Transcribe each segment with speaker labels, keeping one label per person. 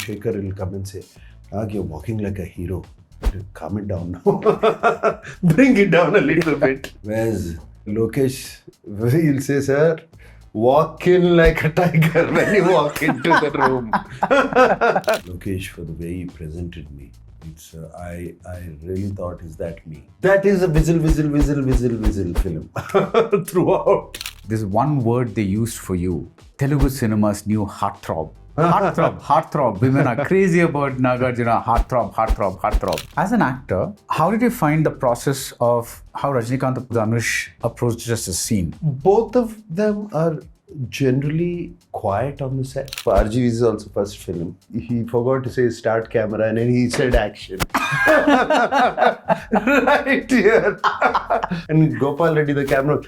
Speaker 1: Sekhar will come and say, you're walking like a hero. Calm it down now. Bring it down a little bit. Whereas Lokesh, he'll say, sir, walk in like a tiger when you walk into the room. Lokesh, for the way he presented me, it's I really thought, is that me? That is a whistle film throughout.
Speaker 2: There's one word they used for you. Telugu cinema's new heartthrob. Heartthrob. Women are crazy about Nagarjuna. Heartthrob. As an actor, how did you find the process of how Rajinikanth and Dhanush approached just a scene?
Speaker 1: Both of them are generally quiet on the set. For RGV's also first film, he forgot to say start camera and then he said action. Right here. And Gopal Reddy, the camera.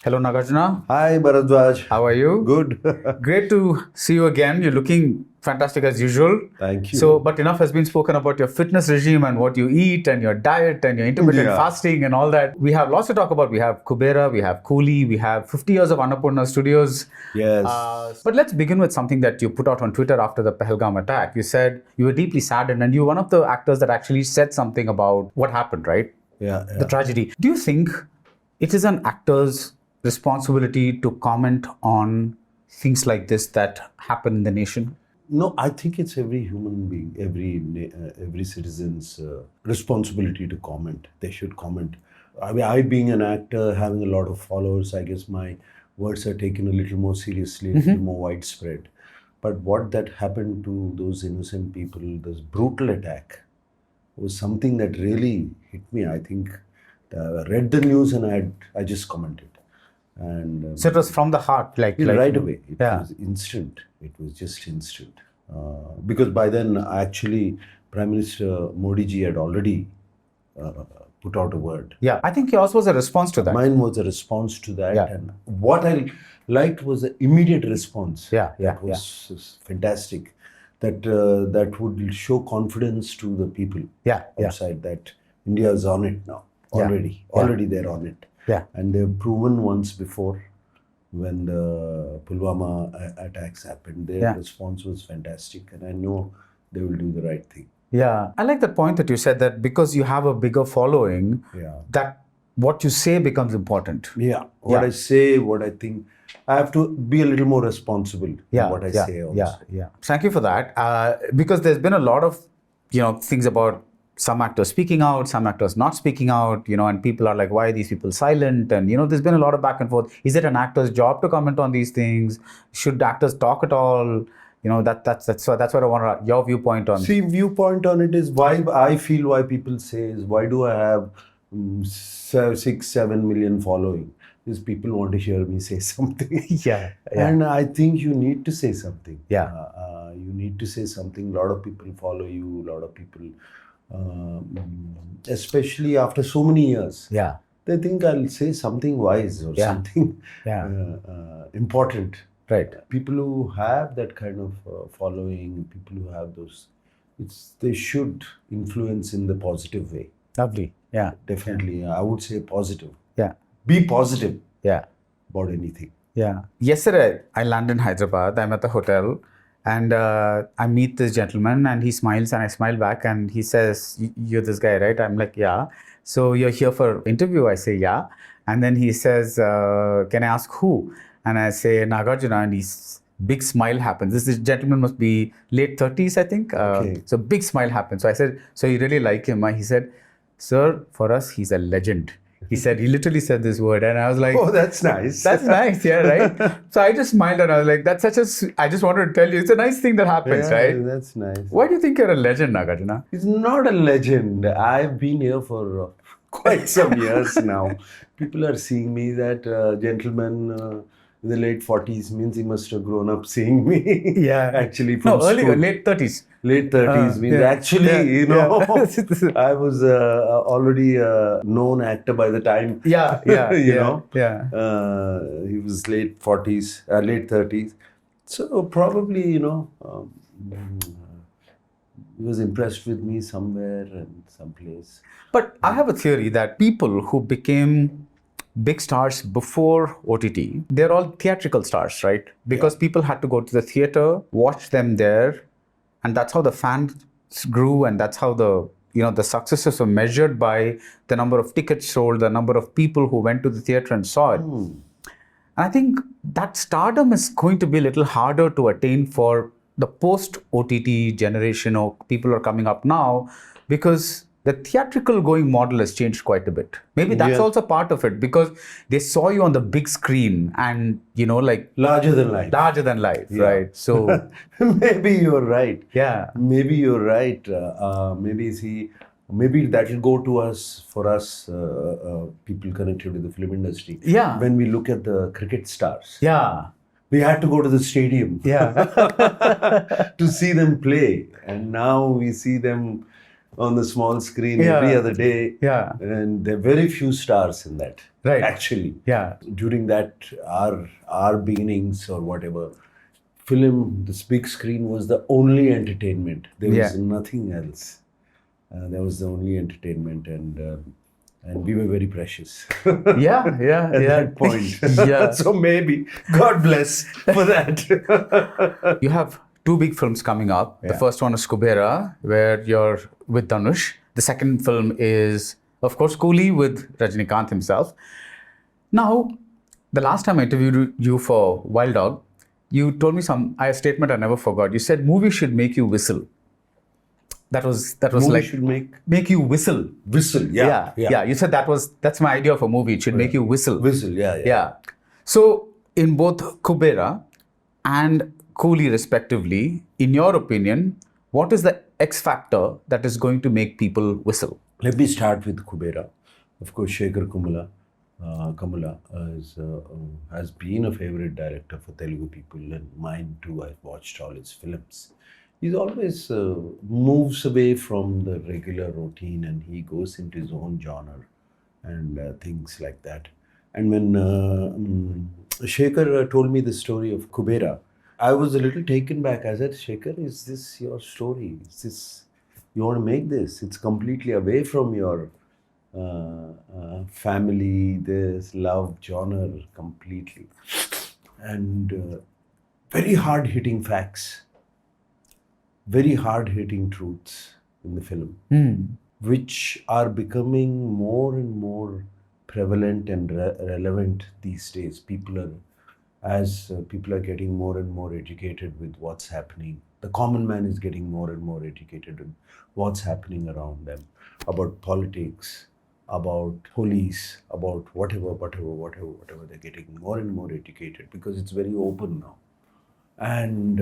Speaker 2: Hello Nagarjuna.
Speaker 1: Hi Baradwaj.
Speaker 2: How are you?
Speaker 1: Good.
Speaker 2: Great to see you again. You're looking fantastic as usual.
Speaker 1: Thank you.
Speaker 2: So, but enough has been spoken about your fitness regime and what you eat and your diet and your intermittent fasting and all that. We have lots to talk about. We have Kubera, we have Coolie, we have 50 years of Annapurna Studios.
Speaker 1: Yes.
Speaker 2: But let's begin with something that you put out on Twitter after the Pahalgam attack. You said you were deeply saddened and you're one of the actors that actually said something about what happened, right?
Speaker 1: Yeah.
Speaker 2: The tragedy. Do you think it is an actor's responsibility to comment on things like this that happen in the nation?
Speaker 1: No, I think it's every human being, every citizen's responsibility to comment. They should comment. I mean, I being an actor, having a lot of followers, I guess my words are taken a little more seriously, a little more widespread. But what that happened to those innocent people, this brutal attack, was something that really hit me. I think I read the news and I just commented. And
Speaker 2: so it was from the heart, like
Speaker 1: right away. It was instant. It was just instant. Because by then, actually, Prime Minister Modi ji had already put out a word.
Speaker 2: Yeah, I think yours was a response to that.
Speaker 1: Mine was a response to that. And what I liked was the immediate response. That was fantastic. That would show confidence to the people outside that India is on it now. Already they're on it. And they've proven once before when the Pulwama attacks happened, their response was fantastic. And I know they will do the right thing.
Speaker 2: Yeah. I like that point that you said that because you have a bigger following, that what you say becomes important.
Speaker 1: What I say, what I think, I have to be a little more responsible in what I say also.
Speaker 2: Thank you for that. Because there's been a lot of, things about some actors speaking out, some actors not speaking out, and people are like, why are these people silent? And, there's been a lot of back and forth. Is it an actor's job to comment on these things? Should actors talk at all? That's what I want your viewpoint on.
Speaker 1: See, viewpoint on it is why I feel why people say is, why do I have 6-7 million following? Because people want to hear me say something. And I think you need to say something. You need to say something. A lot of people follow you. A lot of people... especially after so many years, they think I'll say something wise or something important.
Speaker 2: Right.
Speaker 1: People who have that kind of following, people who have those, they should influence in the positive way.
Speaker 2: Lovely. Yeah.
Speaker 1: Definitely. I would say positive.
Speaker 2: Yeah.
Speaker 1: Be positive. About anything.
Speaker 2: Yesterday, I land in Hyderabad. I'm at the hotel. And I meet this gentleman and he smiles and I smile back and he says, you're this guy, right? I'm like, yeah. So you're here for interview? I say, yeah. And then he says, can I ask who? And I say, Nagarjuna, and his big smile happens. This gentleman must be late 30s, I think. So big smile happens. So I said, so you really like him? He said, sir, for us, he's a legend. He literally said this word and I was like,
Speaker 1: oh, that's nice.
Speaker 2: That's nice, right? So I just smiled and I was like, I just wanted to tell you, it's a nice thing that happens, right?
Speaker 1: That's nice.
Speaker 2: Why do you think you're a legend, Nagarjuna?
Speaker 1: It's not a legend. I've been here for quite some years now. People are seeing me, that gentleman in the late 40s means he must have grown up seeing me. Actually, from
Speaker 2: earlier, late 30s.
Speaker 1: Late 30s means actually, I was already a known actor by the time. He was late 40s, late 30s. So probably, he was impressed with me somewhere and someplace.
Speaker 2: But I have a theory that people who became big stars before OTT, they're all theatrical stars, right? Because people had to go to the theater, watch them there, and that's how the fans grew, and that's how the successes were measured by the number of tickets sold, the number of people who went to the theater and saw it. And I think that stardom is going to be a little harder to attain for the post-OTT generation or people who are coming up now, because the theatrical going model has changed quite a bit. Maybe that's also part of it, because they saw you on the big screen and, like...
Speaker 1: Larger than life.
Speaker 2: Larger than life, right? So...
Speaker 1: Maybe you're right.
Speaker 2: Yeah.
Speaker 1: Maybe you're right. Maybe that will go to us, for us, people connected with the film industry.
Speaker 2: Yeah.
Speaker 1: When we look at the cricket stars.
Speaker 2: Yeah.
Speaker 1: We had to go to the stadium.
Speaker 2: Yeah.
Speaker 1: to see them play. And now we see them on the small screen every other day.
Speaker 2: Yeah.
Speaker 1: And there are very few stars in that.
Speaker 2: Right.
Speaker 1: Actually.
Speaker 2: Yeah.
Speaker 1: During that, our beginnings or whatever, this big screen was the only entertainment. There was nothing else. That was the only entertainment, and we were very precious. At that point. So maybe, God bless for that.
Speaker 2: You have two big films coming up. The first one is Kuberaa, where you're with Dhanush. The second film is, of course, Coolie with Rajinikanth himself. Now, the last time I interviewed you for Wild Dog, you told me a statement I never forgot. You said movies should make you whistle. That was
Speaker 1: Movie
Speaker 2: like
Speaker 1: should
Speaker 2: make you whistle.
Speaker 1: Whistle, yeah.
Speaker 2: You said that's my idea of a movie. It should make you whistle.
Speaker 1: Whistle, yeah.
Speaker 2: So in both Kuberaa and Coolie respectively, in your opinion, what is the X factor that is going to make people whistle?
Speaker 1: Let me start with Kuberaa. Of course, Sekhar Kammula has been a favorite director for Telugu people, and mine too. I've watched all his films. He always moves away from the regular routine, and he goes into his own genre and things like that. And when Sekhar told me the story of Kuberaa, I was a little taken back. I said, Sekhar, is this your story? You want to make this? It's completely away from your family, this love genre completely. And very hard-hitting facts. Very hard-hitting truths in the film, which are becoming more and more prevalent and relevant these days. People are getting more and more educated with what's happening. The common man is getting more and more educated with what's happening around them, about politics, about police, about whatever. They're getting more and more educated because it's very open now. And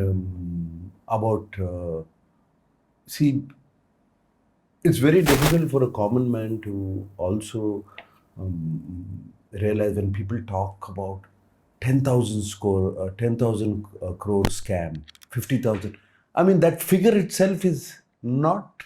Speaker 1: it's very difficult for a common man to also realize when people talk about 10,000 crore scam, 50,000. I mean, that figure itself is not,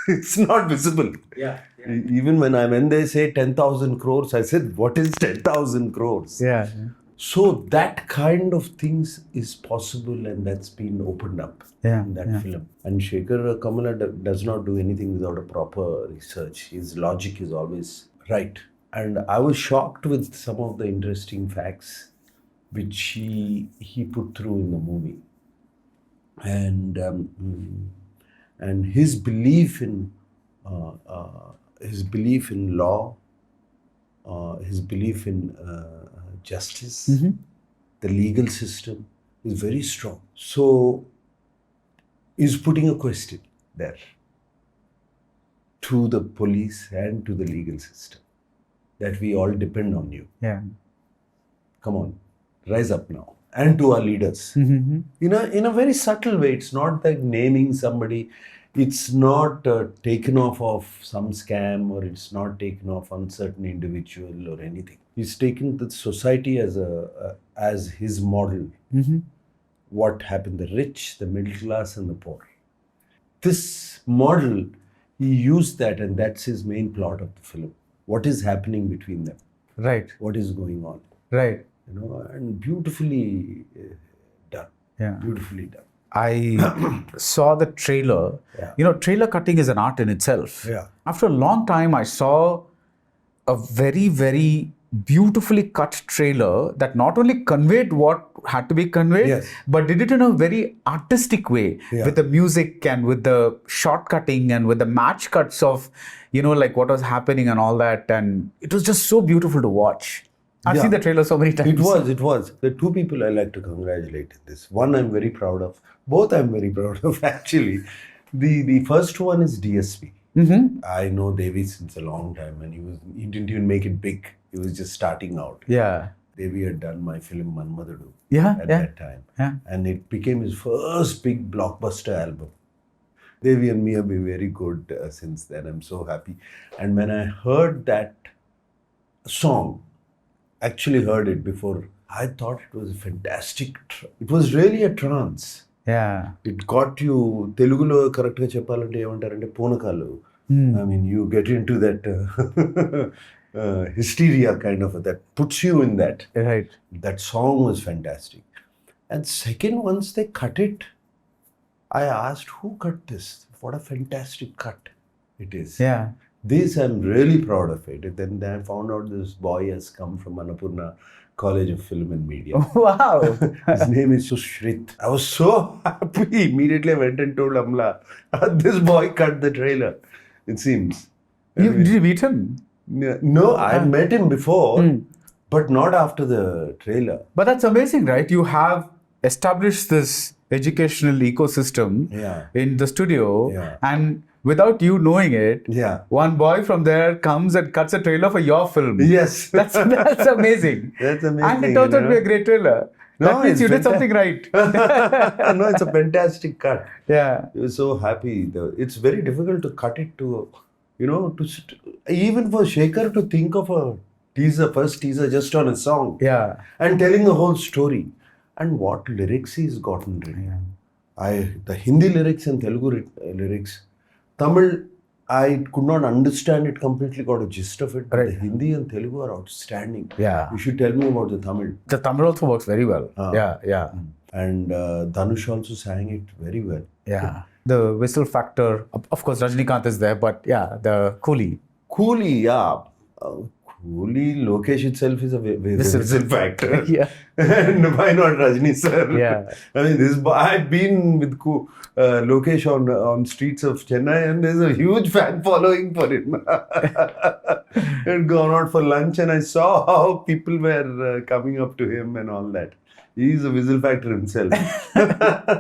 Speaker 1: it's not visible.
Speaker 2: Yeah.
Speaker 1: Even when they say 10,000 crores, I said, what is 10,000 crores?
Speaker 2: Yeah.
Speaker 1: So that kind of things is possible, and that's been opened up in that film. And Sekhar Kammula does not do anything without a proper research. His logic is always right. And I was shocked with some of the interesting facts which he put through in the movie. And his belief in law, his belief in justice, the legal system is very strong. So he's putting a question there to the police and to the legal system, that we all depend on you.
Speaker 2: Yeah.
Speaker 1: Come on, rise up now. And to our leaders. In a very subtle way. It's not like naming somebody. It's not taken off of some scam, or it's not taken off on certain individual or anything. He's taken the society as his model. What happened, the rich, the middle class and the poor. This model, he used that, and that's his main plot of the film. What is happening between them?
Speaker 2: Right.
Speaker 1: What is going on?
Speaker 2: Right.
Speaker 1: And beautifully done.
Speaker 2: Yeah.
Speaker 1: Beautifully done.
Speaker 2: I saw the trailer.
Speaker 1: Yeah.
Speaker 2: Trailer cutting is an art in itself.
Speaker 1: Yeah.
Speaker 2: After a long time, I saw a very, very beautifully cut trailer that not only conveyed what had to be conveyed,
Speaker 1: Yes.
Speaker 2: but did it in a very artistic way
Speaker 1: Yeah.
Speaker 2: with the music and with the short cutting and with the match cuts of, like what was happening and all that. And it was just so beautiful to watch. I've
Speaker 1: Yeah.
Speaker 2: seen the trailer so many times.
Speaker 1: It was. The two people I like to congratulate in this. One I'm very proud of. Both I'm very proud of, actually. The first one is DSP.
Speaker 2: Mm-hmm.
Speaker 1: I know Devi since a long time, and he didn't even make it big. He was just starting out.
Speaker 2: Yeah.
Speaker 1: Devi had done my film Manmadadu
Speaker 2: Yeah.
Speaker 1: at
Speaker 2: Yeah.
Speaker 1: that time.
Speaker 2: Yeah.
Speaker 1: And it became his first big blockbuster album. Devi and me have been very good since then. I'm so happy. And when I heard that song, actually heard it before, I thought it was a fantastic. It was really a trance.
Speaker 2: Yeah.
Speaker 1: It got you. Telugulo correct ga cheppalante emantarante ponakalu. I mean, you get into that hysteria kind of that puts you in that.
Speaker 2: Right.
Speaker 1: That song was fantastic. And second, once they cut it, I asked, who cut this? What a fantastic cut it is.
Speaker 2: Yeah.
Speaker 1: This, I'm really proud of it. And then I found out this boy has come from Annapurna College of Film and Media.
Speaker 2: Wow.
Speaker 1: His name is Sushrit. I was so happy. Immediately I went and told Amla, this boy cut the trailer, it seems.
Speaker 2: Did you meet him?
Speaker 1: No, I met him before, but not after the trailer.
Speaker 2: But that's amazing, right? You have established this educational ecosystem
Speaker 1: Yeah.
Speaker 2: in the studio,
Speaker 1: Yeah.
Speaker 2: and without you knowing it,
Speaker 1: Yeah.
Speaker 2: one boy from there comes and cuts a trailer for your film.
Speaker 1: Yes.
Speaker 2: That's amazing.
Speaker 1: That's amazing.
Speaker 2: And it turns out to be a great trailer.
Speaker 1: No,
Speaker 2: That means
Speaker 1: it's
Speaker 2: you did something right.
Speaker 1: No, it's a fantastic cut.
Speaker 2: Yeah.
Speaker 1: I was so happy. It's very difficult to cut it to, even for Sekhar to think of a first teaser just on a song.
Speaker 2: Yeah.
Speaker 1: And telling the whole story. And what lyrics he's gotten written.
Speaker 2: Yeah.
Speaker 1: The Hindi lyrics and Telugu lyrics. Tamil, I could not understand it completely, got a gist of it. But
Speaker 2: Right.
Speaker 1: the Hindi and Telugu are outstanding.
Speaker 2: Yeah.
Speaker 1: You should tell me about the Tamil.
Speaker 2: The Tamil also works very well. Yeah. Yeah.
Speaker 1: And Dhanush also sang it very well.
Speaker 2: Yeah. The whistle factor, of course, Rajinikanth is there, but yeah, the coolie.
Speaker 1: Coolie, yeah. Coolie, Lokesh itself is a whistle factor.
Speaker 2: Yeah.
Speaker 1: And why not Rajni sir?
Speaker 2: Yeah.
Speaker 1: I mean, I've been with Lokesh on streets of Chennai, and there's a huge fan following for him. And gone out for lunch, and I saw how people were coming up to him and all that. He's a whistle factor himself.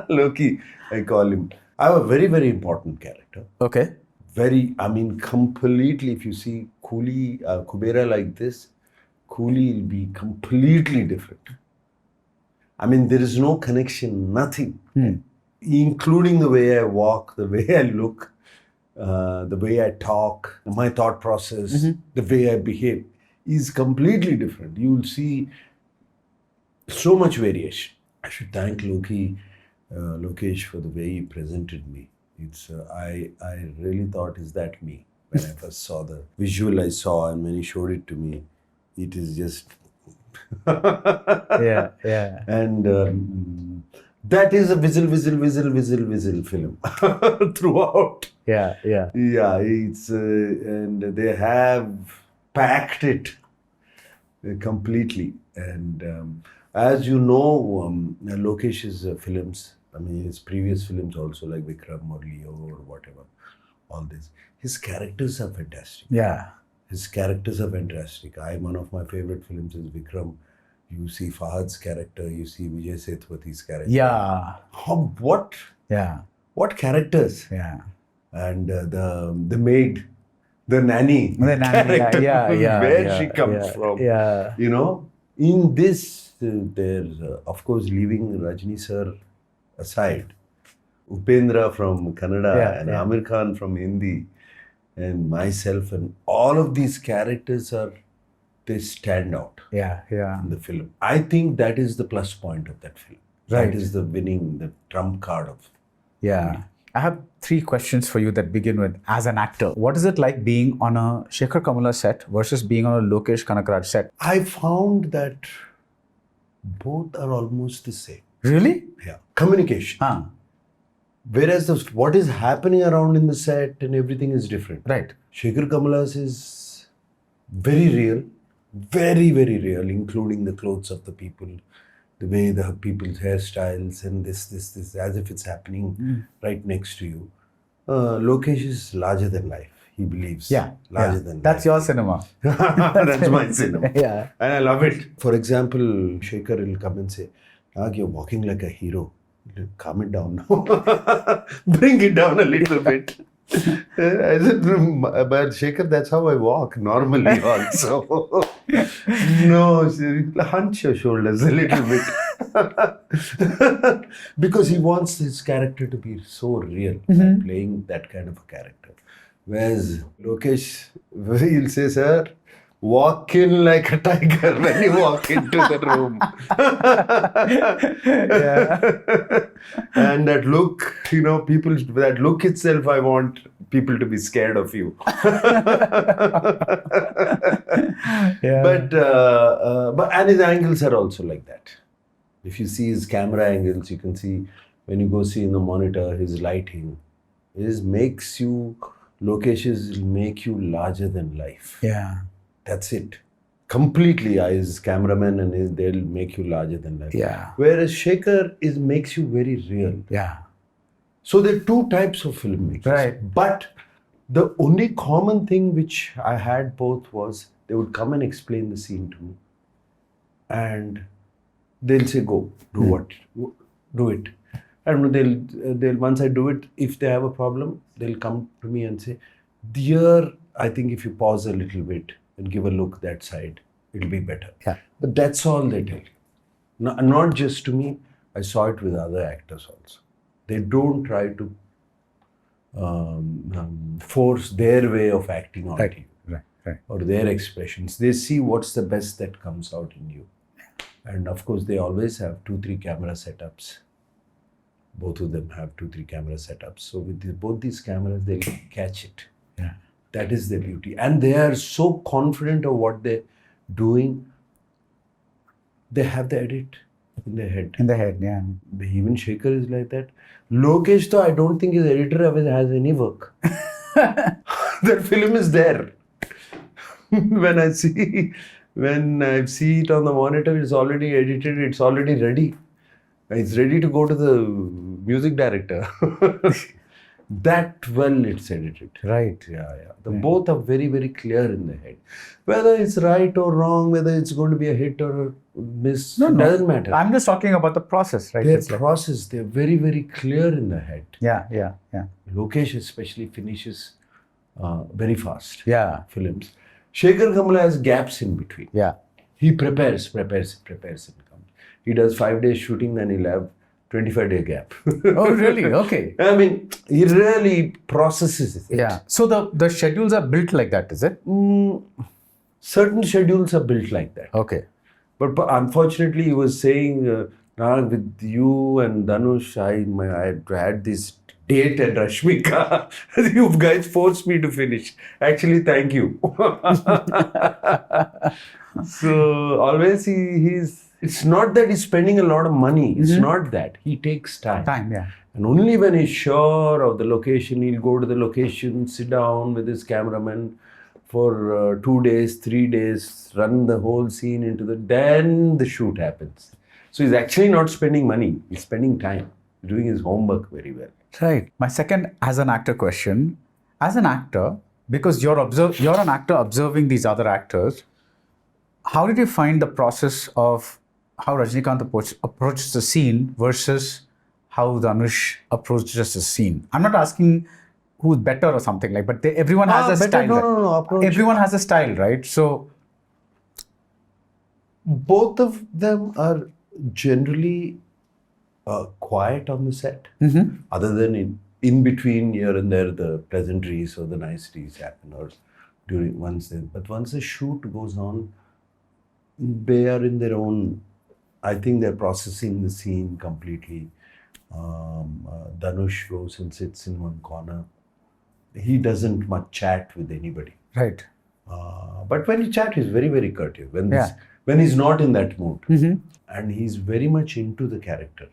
Speaker 1: Loki, I call him. I have a very, very important character.
Speaker 2: Okay.
Speaker 1: Completely, if you see Kubera like this, coolie will be completely different. I mean, there is no connection, nothing. Including the way I walk, the way I look, the way I talk, my thought process, the way I behave is completely different. You will see so much variation. I should thank Lokesh for the way he presented me. It's I really thought, is that me? When I first saw the visual I saw, and when he showed it to me, it is just
Speaker 2: Yeah.
Speaker 1: and that is a whistle film throughout.
Speaker 2: Yeah.
Speaker 1: It's and they have packed it completely. And as you know, Lokesh's films, I mean, his previous films also, like Vikram or Leo or whatever, all this, his characters are fantastic.
Speaker 2: Yeah.
Speaker 1: His characters are fantastic. One of my favorite films is Vikram. You see Fahad's character, you see Vijay Sethupath's character.
Speaker 2: Yeah.
Speaker 1: What characters?
Speaker 2: Yeah.
Speaker 1: And the maid, the nanny,
Speaker 2: The nanny, yeah.
Speaker 1: where she comes from.
Speaker 2: Yeah.
Speaker 1: In this, there's, of course, leaving Rajni sir aside, Upendra from Kannada and Amir Khan from Hindi, and myself, and all of these characters they stand out
Speaker 2: Yeah.
Speaker 1: in the film. I think that is the plus point of that film.
Speaker 2: Right.
Speaker 1: That is the trump card of.
Speaker 2: Yeah. I have 3 questions for you that begin with, as an actor, what is it like being on a Sekhar Kammula set versus being on a Lokesh Kanagaraj set?
Speaker 1: I found that both are almost the same.
Speaker 2: Really?
Speaker 1: Yeah. Communication. Whereas what is happening around in the set and everything is different.
Speaker 2: Right.
Speaker 1: Sekhar Kammula's is Very real, very real, including the clothes of the people, the way the people's hairstyles, and this, as if it's happening right next to you. Lokesh is larger than life. He believes. Larger than
Speaker 2: That's
Speaker 1: life.
Speaker 2: your cinema.
Speaker 1: That's my cinema.
Speaker 2: Yeah.
Speaker 1: And I love it. For example, Sekhar will come and say, Nag, you're walking like a hero. Calm it down now. Bring it down a little bit. I said, but Sekhar, that's how I walk normally also. No, hunch your shoulders a little bit. Because he wants his character to be so real, playing that kind of a character. Whereas Lokesh, he'll say, sir, walk in like a tiger when you walk into the room. And that look, people, that look itself, I want people to be scared of you. But and his angles are also like that. If you see his camera angles, you can see when you go see in the monitor, his lighting makes you, Lokesh's will make you larger than life.
Speaker 2: Yeah.
Speaker 1: That's it. Completely, as cameraman, and they'll make you larger than life.
Speaker 2: Yeah.
Speaker 1: Whereas Sekhar makes you very real.
Speaker 2: Yeah.
Speaker 1: So there are two types of filmmakers.
Speaker 2: Right.
Speaker 1: But the only common thing which I had both was they would come and explain the scene to me, and they'll say, "Go, do it." And they'll once I do it, if they have a problem, they'll come to me and say, "Dear, I think if you pause a little bit and give a look that side, it'll be better."
Speaker 2: Yeah.
Speaker 1: But that's all they tell you. Not just to me, I saw it with other actors also. They don't try to force their way of acting on you.
Speaker 2: Right.
Speaker 1: Or their expressions. They see what's the best that comes out in you. And of course, they always have 2-3 camera setups. Both of them have 2-3 camera setups. So with both these cameras, they'll catch it.
Speaker 2: Yeah.
Speaker 1: That is their beauty. And they are so confident of what they're doing. They have the edit in their head.
Speaker 2: In the head, yeah.
Speaker 1: Even Sekhar is like that. Lokesh, though, I don't think his editor has any work. That film is there. When I see it on the monitor, it's already edited, it's already ready. It's ready to go to the music director. That well it's edited.
Speaker 2: Right.
Speaker 1: Yeah. Both are very, very clear in the head. Whether it's right or wrong, whether it's going to be a hit or a miss, doesn't matter.
Speaker 2: I'm just talking about the process, right?
Speaker 1: Their process, they're very, very clear in the head.
Speaker 2: Yeah.
Speaker 1: Lokesh especially finishes very fast.
Speaker 2: Yeah.
Speaker 1: Films. Sekhar Kammula has gaps in between.
Speaker 2: Yeah.
Speaker 1: He prepares and comes. He does 5 days shooting, then he'll have 25-day gap.
Speaker 2: Oh, really? Okay.
Speaker 1: I mean, he really processes it.
Speaker 2: Yeah. So the schedules are built like that, is it?
Speaker 1: Certain schedules are built like that.
Speaker 2: Okay.
Speaker 1: But unfortunately, he was saying, with you and Dhanush, I had this date and Rashmika. You guys forced me to finish. Actually, thank you. So always it's not that he's spending a lot of money. It's not that. He takes time.
Speaker 2: Yeah.
Speaker 1: And only when he's sure of the location, he'll go to the location, sit down with his cameraman for 2 days, 3 days, run the whole scene then the shoot happens. So he's actually not spending money. He's spending time, doing his homework very well.
Speaker 2: Right. My second as an actor question, as an actor, because you're an actor observing these other actors, how did you find the process of how Rajinikanth approaches the scene versus how Dhanush approaches the scene? I'm not asking who's better or something like, but everyone has a style.
Speaker 1: No.
Speaker 2: Everyone has a style, right? So
Speaker 1: both of them are generally quiet on the set. Other than in between here and there, the pleasantries or the niceties happen, or once the shoot goes on, they are in their own. I think they're processing the scene completely. Dhanush goes and sits in one corner. He doesn't much chat with anybody.
Speaker 2: Right.
Speaker 1: But when he chats, he's very, very courteous. When he's not in that mood. And he's very much into the character,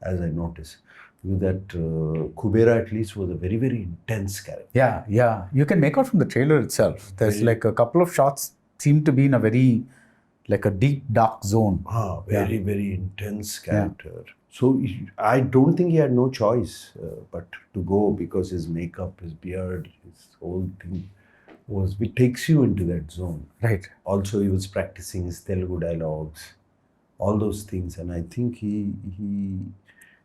Speaker 1: as I notice. That Kubera at least was a very, very intense character.
Speaker 2: Yeah. You can make out from the trailer itself. There's
Speaker 1: Very-
Speaker 2: like a couple of shots seem to be in a very, like a deep, dark zone.
Speaker 1: Very, very intense character. So I don't think he had no choice but to go, because his makeup, his beard, his whole thing it takes you into that zone.
Speaker 2: Right.
Speaker 1: Also, he was practicing his Telugu dialogues, all those things, and I think he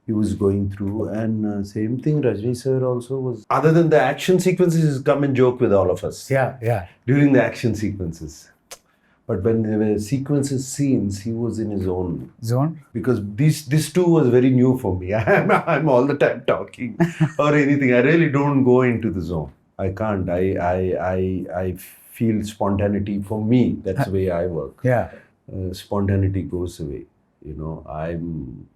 Speaker 1: was going through. And same thing, Rajni sir also was. Other than the action sequences, he's come and joke with all of us.
Speaker 2: Yeah.
Speaker 1: During the action sequences. But when there were sequences, scenes, he was in his own
Speaker 2: Zone?
Speaker 1: because this too was very new for me. I'm all the time talking or anything. I really don't go into the zone. I can't. I feel spontaneity for me. That's the way I work.
Speaker 2: Yeah.
Speaker 1: Spontaneity goes away. You know,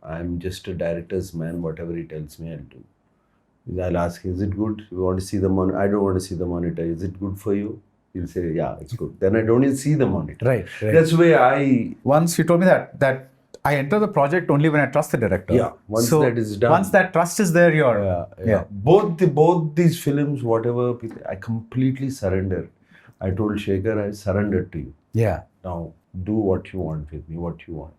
Speaker 1: I'm just a director's man. Whatever he tells me, I'll do. I'll ask, is it good? You want to see the monitor? I don't want to see the monitor. Is it good for you? He'll say, yeah, it's good. Then I don't even see the monitor.
Speaker 2: Right.
Speaker 1: That's the way I...
Speaker 2: Once you told me that I enter the project only when I trust the director.
Speaker 1: Yeah, once that is done.
Speaker 2: Once that trust is there, you're...
Speaker 1: Yeah. Both these films, whatever, I completely surrender. I told Sekhar, I surrendered to you.
Speaker 2: Yeah.
Speaker 1: Now, do what you want with me, what you want.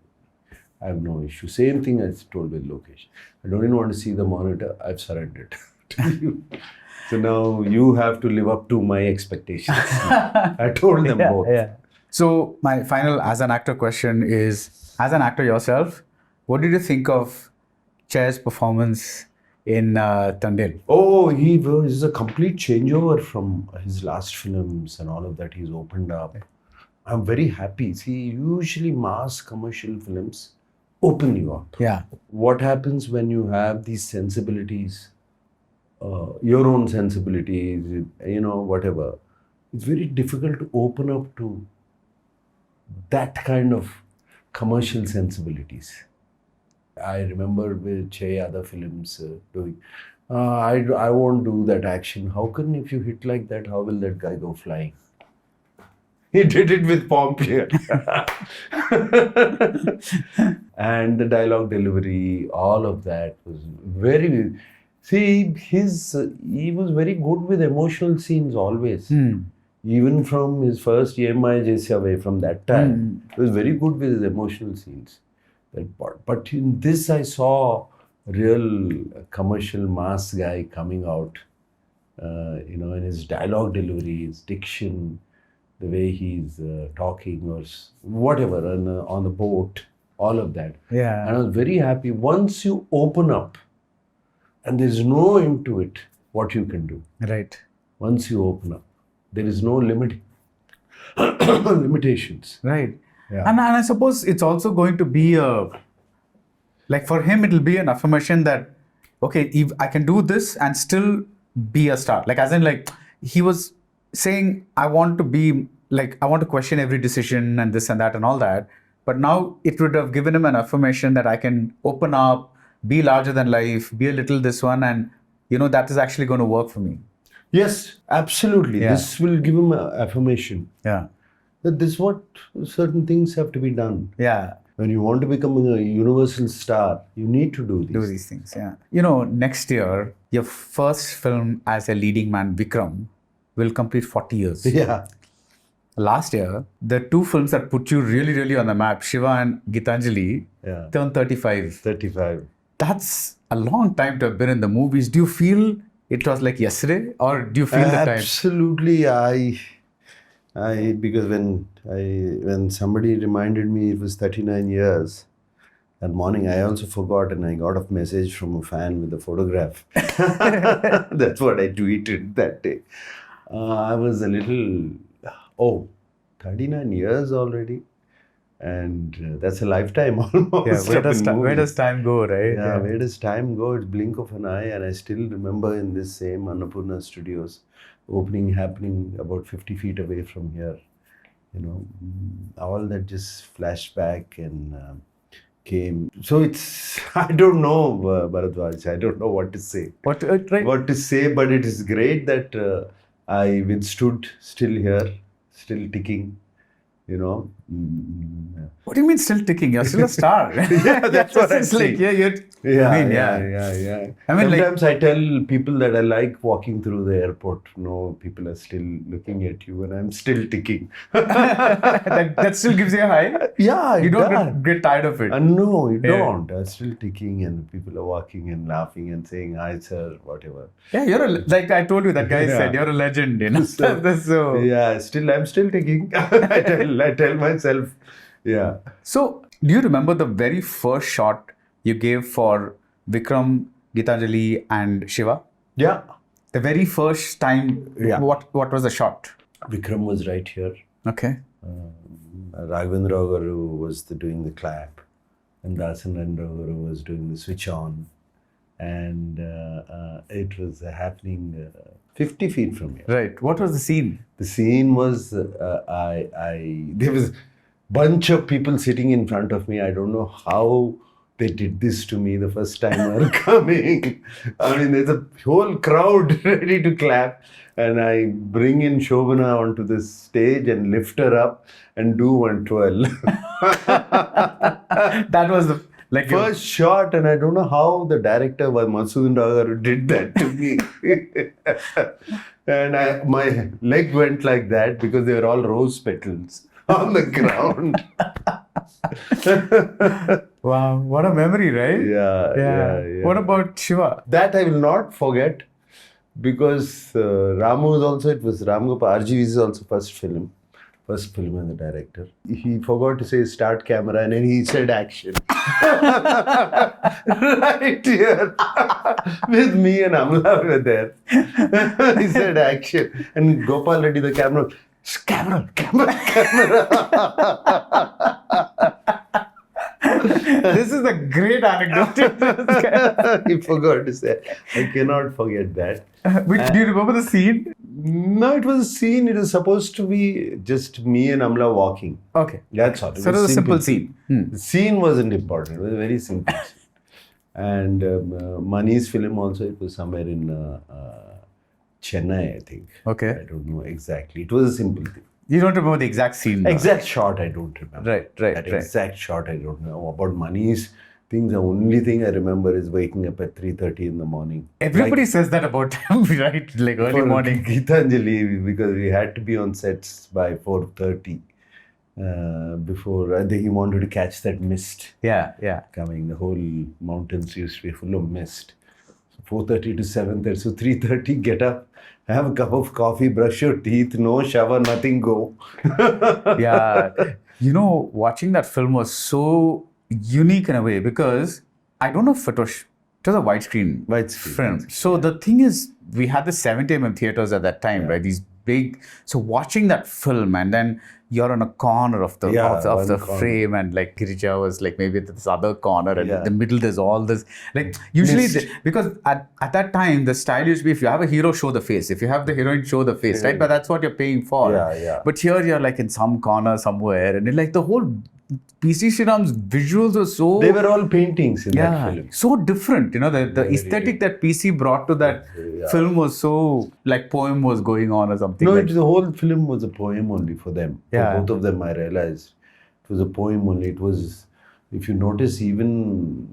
Speaker 1: I have no issue. Same thing I told with Lokesh. I don't even want to see the monitor. I've surrendered to you. So now you have to live up to my expectations. I told them both.
Speaker 2: Yeah. So my final as an actor question is, as an actor yourself, what did you think of Chair's performance in Thandel?
Speaker 1: Oh, he was a complete changeover from his last films and all of that. He's opened up. I'm very happy. See, usually mass commercial films open you up.
Speaker 2: Yeah.
Speaker 1: What happens when you have these sensibilities, your own sensibilities, whatever, it's very difficult to open up to that kind of commercial sensibilities. I remember with Che other films doing, I won't do that action. How can, if you hit like that, how will that guy go flying? He did it with pomp here. And the dialogue delivery, all of that was very... See, he was very good with emotional scenes always. Even from his first EMI Jaise away, from that time, he was very good with his emotional scenes. But in this, I saw a real commercial mass guy coming out, in his dialogue delivery, his diction, the way he's talking or whatever on the boat, all of that.
Speaker 2: Yeah.
Speaker 1: And I was very happy. Once you open up, and there's no end to it, what you can do.
Speaker 2: Right.
Speaker 1: Once you open up, there is no limitations.
Speaker 2: Right.
Speaker 1: Yeah.
Speaker 2: And I suppose it's also going to be like for him, it'll be an affirmation that, okay, if I can do this and still be a star. Like, as in, like, he was saying, I want to question every decision and this and that and all that. But now it would have given him an affirmation that I can open up, be larger than life, be a little this one, and that is actually going to work for me.
Speaker 1: Yes, absolutely.
Speaker 2: Yeah.
Speaker 1: This will give him an affirmation
Speaker 2: Yeah.
Speaker 1: that this is what certain things have to be done.
Speaker 2: Yeah.
Speaker 1: When you want to become a universal star, you need to do these.
Speaker 2: Things. Yeah. Next year, your first film as a leading man, Vikram, will complete 40 years.
Speaker 1: Yeah.
Speaker 2: Last year, the two films that put you really, really on the map, Shiva and Gitanjali, turned 35.
Speaker 1: 35.
Speaker 2: That's a long time to have been in the movies. Do you feel it was like yesterday, or do you feel the time?
Speaker 1: Absolutely. Because when somebody reminded me it was 39 years, that morning I also forgot, and I got a message from a fan with a photograph. That's what I tweeted that day. I was a little, 39 years already. And that's a lifetime almost.
Speaker 2: Yeah, where does time go, right?
Speaker 1: Yeah, where does time go? It's blink of an eye. And I still remember in this same Annapurna Studios, opening happening about 50 feet away from here. All that just flashed back and came. So it's, I don't know, Baradwaj, I don't know what to say.
Speaker 2: What
Speaker 1: to say, but it is great that I withstood, still here, still ticking.
Speaker 2: What do you mean still ticking? You're still a star.
Speaker 1: Yeah, that's what I'm
Speaker 2: it's like,
Speaker 1: saying.
Speaker 2: yeah.
Speaker 1: Yeah.
Speaker 2: I mean,
Speaker 1: Sometimes I tell people that I like walking through the airport. No, people are still looking at you, and I'm still ticking.
Speaker 2: that still gives you a high?
Speaker 1: Yeah,
Speaker 2: You don't get tired of it?
Speaker 1: No, you don't. I'm still ticking, and people are walking and laughing and saying, "Hi, sir," whatever.
Speaker 2: Yeah, like I told you, that guy said, you're a legend, you know. So,
Speaker 1: yeah, I'm still ticking. I tell myself, yeah.
Speaker 2: So, do you remember the very first shot you gave for Vikram, Gitanjali, and Shiva?
Speaker 1: Yeah.
Speaker 2: The very first time, what was the shot?
Speaker 1: Vikram was right here.
Speaker 2: Okay.
Speaker 1: Ragavendra was doing the clap, and Dasan was doing the switch on, and it was happening 50 feet from here.
Speaker 2: Right. What was the scene?
Speaker 1: The scene was there was bunch of people sitting in front of me. I don't know how they did this to me the first time I was coming. I mean, there's a whole crowd ready to clap, and I bring in Shobana onto this stage and lift her up and do one twirl.
Speaker 2: That was the
Speaker 1: first shot, and I don't know how the director Masudin Ragaru did that to me. And my leg went like that because they were all rose petals on the ground.
Speaker 2: Wow, what a memory, right?
Speaker 1: Yeah.
Speaker 2: What about Shiva?
Speaker 1: That I will not forget, because Ramu is also, it was Ram Gopal, RGV is also first film as the director. He forgot to say start camera, and then he said action. Right here. With me and Amla were there. He said action. And Gopal Reddy, the camera.
Speaker 2: This is a great anecdote.
Speaker 1: He forgot to say. I cannot forget that.
Speaker 2: Do you remember the scene?
Speaker 1: No, it was a scene. It was supposed to be just me and Amla walking.
Speaker 2: Okay.
Speaker 1: That's all.
Speaker 2: So it was a simple scene.
Speaker 1: The scene wasn't important. It was a very simple scene. And Mani's film also, it was somewhere in Chennai, I think.
Speaker 2: Okay.
Speaker 1: I don't know exactly. It was a simple thing.
Speaker 2: You don't remember the exact scene?
Speaker 1: Exact shot, I don't remember.
Speaker 2: Right.
Speaker 1: Exact shot, I don't know. About Mani's things, the only thing I remember is waking up at 3:30 in the morning.
Speaker 2: Everybody says that about him, right? Like early morning.
Speaker 1: Gitanjali, because we had to be on sets by 4:30 before he wanted to catch that mist.
Speaker 2: Yeah.
Speaker 1: Coming. The whole mountains used to be full of mist. So 4:30 to 7:30. So 3:30, get up, have a cup of coffee, brush your teeth, no shower, nothing, go.
Speaker 2: Yeah. You know, watching that film was so unique in a way, because I don't know if it was a widescreen film. So the thing is, we had the 70mm theaters at that time, right? These big. So watching that film, and then you're on a corner of the frame, and like Girija was like maybe this other corner, and in the middle there's all this, like usually because at that time the style used to be, if you have a hero, show the face, if you have the heroine, show the face, right? But that's what you're paying for. But here you're like in some corner somewhere, and like the whole PC Sriram's visuals were so...
Speaker 1: They were all paintings in that film.
Speaker 2: So different, you know, the aesthetic that PC brought to that film was so, like poem was going on or something.
Speaker 1: No, the whole film was a poem only for them.
Speaker 2: Yeah.
Speaker 1: For both of them, I realized. It was a poem only. It was, if you notice, even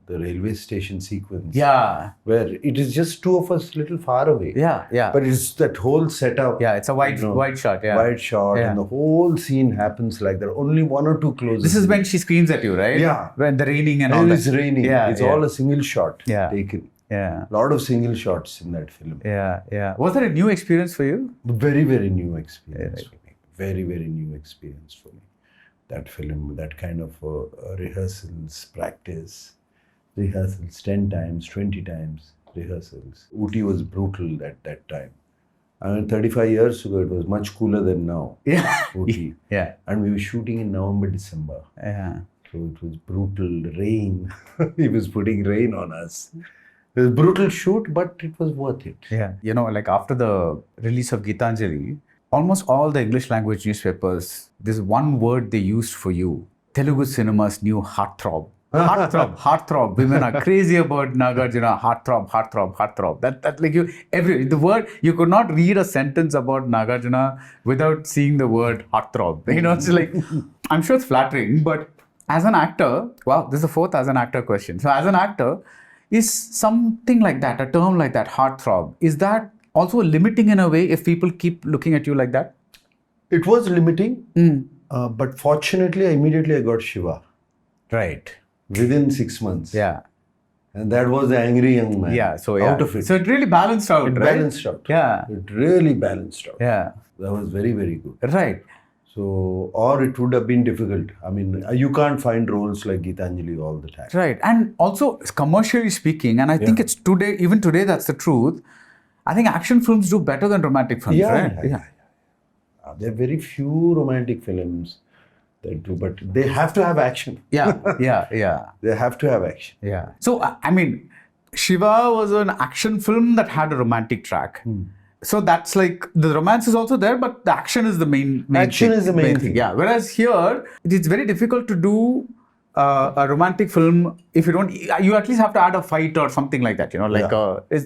Speaker 1: the railway station sequence.
Speaker 2: Yeah.
Speaker 1: Where it is just two of us little far away.
Speaker 2: Yeah.
Speaker 1: But it's that whole setup.
Speaker 2: Yeah, it's a wide shot. Yeah.
Speaker 1: Wide shot.
Speaker 2: Yeah.
Speaker 1: And the whole scene happens like that. Only one or two closes.
Speaker 2: This is when she screams at you, right?
Speaker 1: Yeah.
Speaker 2: When the raining and all that.
Speaker 1: It's raining.
Speaker 2: Yeah,
Speaker 1: it's all a single shot
Speaker 2: Yeah.
Speaker 1: taken. A lot of single shots in that film.
Speaker 2: Yeah. Was that a new experience for you?
Speaker 1: Very, very new experience for me. Very, very new experience for me. That film, that kind of rehearsals, practice. Rehearsals 10 times, 20 times rehearsals. Ooty was brutal at that time. I mean, 35 years ago, it was much cooler than now.
Speaker 2: Yeah.
Speaker 1: Ooty.
Speaker 2: Yeah.
Speaker 1: And we were shooting in November, December.
Speaker 2: Yeah.
Speaker 1: So it was brutal. Rain. He was putting rain on us. It was a brutal shoot, but it was worth it.
Speaker 2: Yeah. You know, like after the release of Gitanjali, almost all the English language newspapers, there's one word they used for you. Telugu cinema's new heartthrob. Heartthrob. Women are crazy about Nagarjuna. Heartthrob. That like the word, you could not read a sentence about Nagarjuna without seeing the word heartthrob. You know, it's like, I'm sure it's flattering, but as an actor, wow, this is the fourth as an actor question. So as an actor, is something like that, a term like that, heartthrob, is that also limiting in a way if people keep looking at you like that?
Speaker 1: It was limiting, but fortunately, immediately I got Shiva
Speaker 2: Right.
Speaker 1: within 6 months.
Speaker 2: Yeah.
Speaker 1: And that was the angry young man.
Speaker 2: Yeah. So
Speaker 1: out of it.
Speaker 2: So it really balanced out,
Speaker 1: It
Speaker 2: right?
Speaker 1: balanced out.
Speaker 2: Yeah.
Speaker 1: It really balanced out.
Speaker 2: Yeah.
Speaker 1: That was very, very good.
Speaker 2: Right.
Speaker 1: So, or it would have been difficult. I mean, you can't find roles like Geetanjali all the time.
Speaker 2: Right. And also, commercially speaking, and I think it's today, even today, that's the truth. I think action films do better than romantic films, right?
Speaker 1: Yeah. There are very few romantic films that do, but they have to have action.
Speaker 2: Yeah.
Speaker 1: They have to have action.
Speaker 2: Yeah. So, I mean, Shiva was an action film that had a romantic track. So that's like, the romance is also there, but the action is the main
Speaker 1: Action
Speaker 2: thing.
Speaker 1: is the main thing.
Speaker 2: Yeah. Whereas here, it is very difficult to do a romantic film if you don't, you at least have to add a fight or something like that, you know, like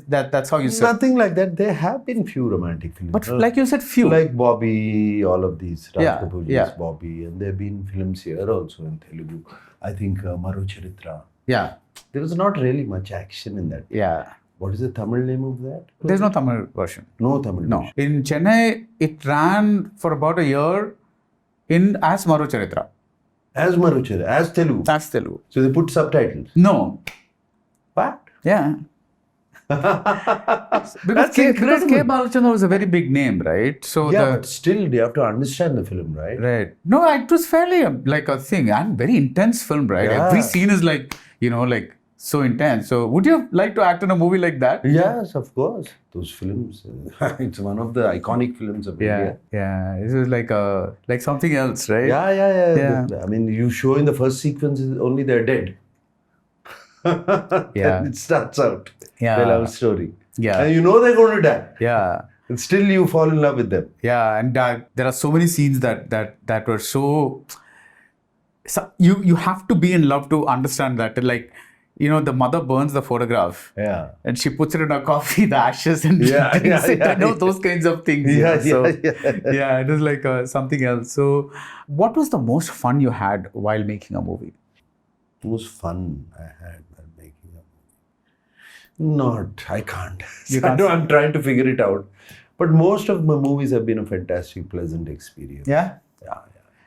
Speaker 2: that's how you say.
Speaker 1: Nothing like that. There have been few romantic films.
Speaker 2: But like you said, few.
Speaker 1: Like Bobby, all of these. Raj
Speaker 2: Yeah,
Speaker 1: Kapoor's
Speaker 2: yeah.
Speaker 1: Bobby. And there have been films here also in Telugu. I think Maru Charitra.
Speaker 2: Yeah.
Speaker 1: There was not really much action in that.
Speaker 2: Yeah.
Speaker 1: What is the Tamil name of that?
Speaker 2: There's no Tamil version.
Speaker 1: No Tamil
Speaker 2: No.
Speaker 1: version.
Speaker 2: In Chennai, it ran for about a year as Maru Charitra.
Speaker 1: As Maru Charitra, as Telugu.
Speaker 2: That's Telugu.
Speaker 1: So they put subtitles.
Speaker 2: No.
Speaker 1: What?
Speaker 2: Yeah. Because K. Balachandra was a very big name, right? So
Speaker 1: Yeah, but still you have to understand the film, right?
Speaker 2: right. No, it was fairly like a thing and very intense film, right?
Speaker 1: Yeah.
Speaker 2: Every scene is like, you know, like so intense. So would you like to act in a movie like that?
Speaker 1: Yes, of course. Those films, it's one of the iconic films of India.
Speaker 2: Yeah. It was like something else, right?
Speaker 1: Yeah. I mean, you show in the first sequence only they're dead.
Speaker 2: Yeah.
Speaker 1: It starts out.
Speaker 2: Yeah.
Speaker 1: The love story.
Speaker 2: Yeah.
Speaker 1: And you know they're going to die.
Speaker 2: Yeah.
Speaker 1: And still you fall in love with them.
Speaker 2: Yeah, and there are so many scenes that were so you have to be in love to understand that. Like, you know, the mother burns the photograph.
Speaker 1: Yeah.
Speaker 2: And she puts it in her coffee, the ashes, and drinks it. I know those kinds of things.
Speaker 1: Yeah,
Speaker 2: Yeah, it was like something else. So, what was the most fun you had while making a movie?
Speaker 1: Most fun I had while making a movie. I can't.
Speaker 2: You can't
Speaker 1: I'm trying to figure it out. But most of my movies have been a fantastic, pleasant experience.
Speaker 2: Yeah?
Speaker 1: Yeah.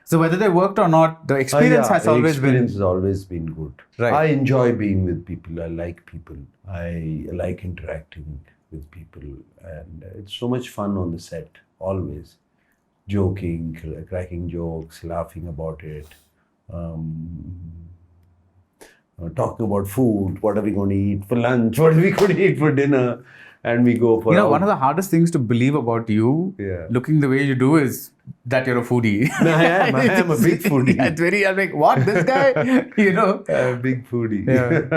Speaker 2: So, whether they worked or not, the experience has always been...
Speaker 1: has always been good.
Speaker 2: Right.
Speaker 1: I enjoy being with people. I like people. I like interacting with people. And it's so much fun on the set, always. Joking, cracking jokes, laughing about it. Talking about food. What are we going to eat for lunch? What are we going to eat for dinner? And we go for...
Speaker 2: You know, one of the hardest things to believe about you, looking the way you do, is that you're a foodie.
Speaker 1: I am a big foodie.
Speaker 2: It's very, I'm like, what, this guy? You know?
Speaker 1: A big foodie.
Speaker 2: Yeah.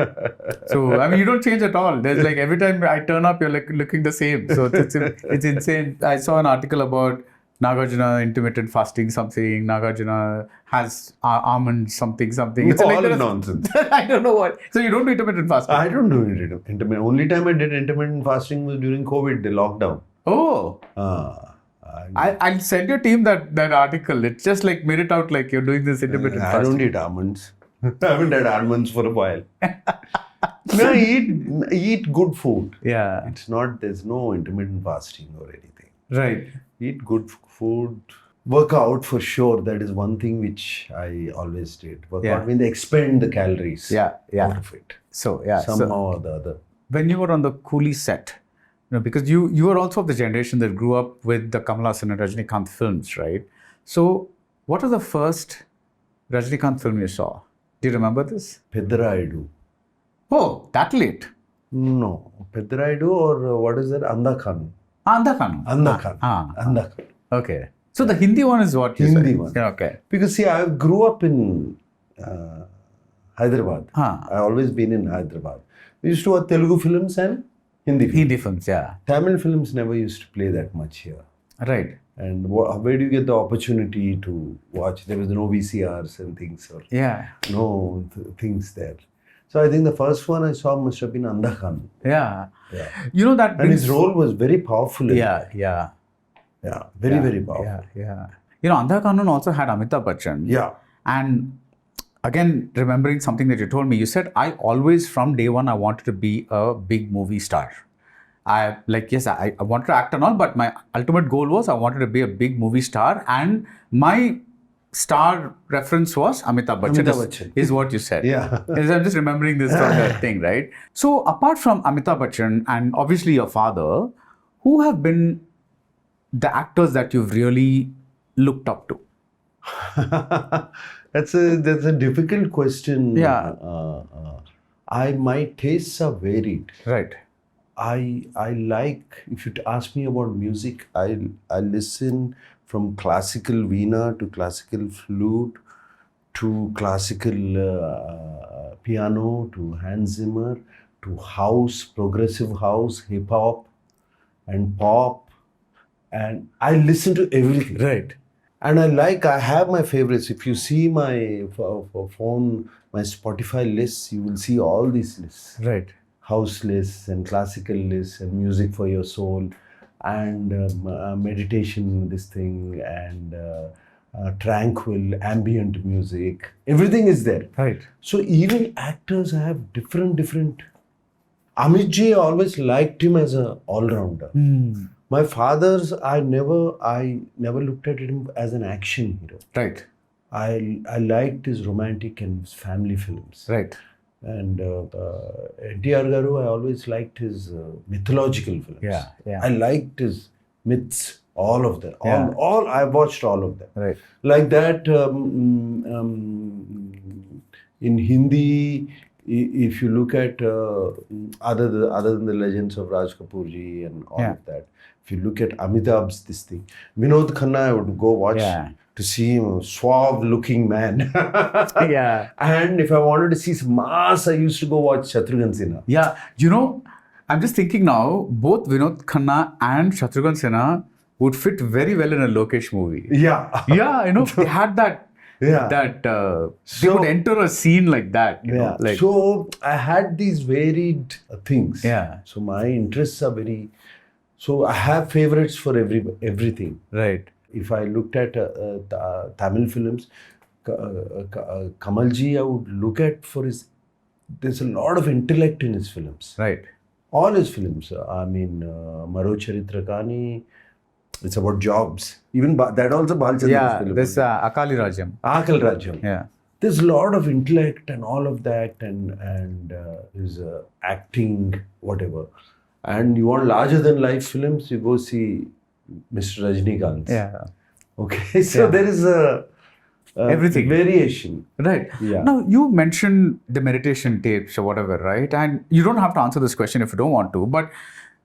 Speaker 2: So, I mean, you don't change at all. There's like, every time I turn up, you're like looking the same. So it's insane. I saw an article about Nagarjuna intermittent fasting something. Nagarjuna has almond something. It's
Speaker 1: All
Speaker 2: like
Speaker 1: nonsense.
Speaker 2: I don't know what. So you don't do intermittent fasting?
Speaker 1: I don't do intermittent. Only time I did intermittent fasting was during COVID, the lockdown.
Speaker 2: Oh. I'll send your team that article. It just like made it out like you're doing this intermittent fasting.
Speaker 1: I don't eat almonds. I haven't had almonds for a while. No, I eat good food.
Speaker 2: Yeah.
Speaker 1: It's not, there's no intermittent fasting or anything.
Speaker 2: Right.
Speaker 1: Eat good food. Work out for sure. That is one thing which I always did. Work out when they expend the calories out of it.
Speaker 2: So,
Speaker 1: Somehow or the other.
Speaker 2: When you were on the coolie set, you know, because you were also of the generation that grew up with the Kammula and Rajinikanth films, right? So, what was the first Rajinikanth film you saw? Do you remember this?
Speaker 1: Pedraidu.
Speaker 2: Oh, that late?
Speaker 1: No. Pedraidu or what is that? Andakanu.
Speaker 2: Andakanu. Okay. So the Hindi one is what you said?
Speaker 1: Hindi one.
Speaker 2: Yeah, okay.
Speaker 1: Because see, I grew up in Hyderabad.
Speaker 2: Huh.
Speaker 1: I've always been in Hyderabad. We used to watch Telugu films and Hindi films.
Speaker 2: Hindi films, yeah.
Speaker 1: Tamil films never used to play that much here.
Speaker 2: Right.
Speaker 1: And where do you get the opportunity to watch? There was no VCRs and things or no things there. So I think the first one I saw must have been Andakanu.
Speaker 2: Yeah. You know that...
Speaker 1: And his role was very powerful.
Speaker 2: Yeah.
Speaker 1: Very powerful.
Speaker 2: Yeah. You know, Andakanu also had Amitabh Bachchan.
Speaker 1: Yeah.
Speaker 2: And again, remembering something that you told me, you said, I always, from day one, I wanted to be a big movie star. I wanted to act and all, but my ultimate goal was I wanted to be a big movie star. And my star reference was Amitabh Bachchan.
Speaker 1: Amitabh Bachchan.
Speaker 2: Is what you said.
Speaker 1: Yeah.
Speaker 2: I'm just remembering this from the thing, right? So apart from Amitabh Bachchan and obviously your father, who have been the actors that you've really looked up to?
Speaker 1: That's a difficult question.
Speaker 2: Yeah.
Speaker 1: My tastes are varied.
Speaker 2: Right.
Speaker 1: I like, if you ask me about music, I listen from classical veena to classical flute to classical piano to Hans Zimmer to house, progressive house, hip hop and pop, and I listen to everything.
Speaker 2: Right.
Speaker 1: And I have my favorites. If you see my phone, my Spotify lists, you will see all these lists.
Speaker 2: Right.
Speaker 1: House lists and classical lists and music for your soul and meditation, this thing, and tranquil, ambient music. Everything is there.
Speaker 2: Right.
Speaker 1: So even actors have different. Amit ji, I always liked him as an all-rounder. My father's, I never looked at him as an action hero.
Speaker 2: Right.
Speaker 1: I liked his romantic and his family films.
Speaker 2: Right.
Speaker 1: And NTR Garu, I always liked his mythological films.
Speaker 2: Yeah.
Speaker 1: I liked his myths, all of them.
Speaker 2: Yeah.
Speaker 1: All I watched all of them.
Speaker 2: Right.
Speaker 1: Like that, in Hindi, if you look at other than the legends of Raj Kapoor ji and all of that, if you look at Amitabh's this thing, Vinod Khanna, I would go watch to see him, a suave-looking man.
Speaker 2: Yeah.
Speaker 1: And if I wanted to see some mass, I used to go watch Shatrughan Sinha.
Speaker 2: Yeah. You know, I'm just thinking now, both Vinod Khanna and Shatrughan Sinha would fit very well in a Lokesh movie.
Speaker 1: Yeah.
Speaker 2: Yeah, you know, they had that.
Speaker 1: Yeah.
Speaker 2: They would enter a scene like that. You know, like,
Speaker 1: so I had these varied things.
Speaker 2: Yeah.
Speaker 1: So my interests are very. So I have favorites for everything.
Speaker 2: Right.
Speaker 1: If I looked at Tamil films, Kamalji, I would look at for his. There's a lot of intellect in his films.
Speaker 2: Right.
Speaker 1: All his films. I mean, Maro Charitrakani. It's about jobs. Even that also Balchandra's film.
Speaker 2: This Akali Rajam.
Speaker 1: Akal Rajam.
Speaker 2: Yeah.
Speaker 1: There's a lot of intellect and all of that, and his acting, whatever. And you want larger than life films, you go see Mr. Rajinikanth.
Speaker 2: Yeah.
Speaker 1: Okay, so there is a
Speaker 2: everything
Speaker 1: variation.
Speaker 2: Right.
Speaker 1: Yeah.
Speaker 2: Now, you mentioned the meditation tapes or whatever, right? And you don't have to answer this question if you don't want to, but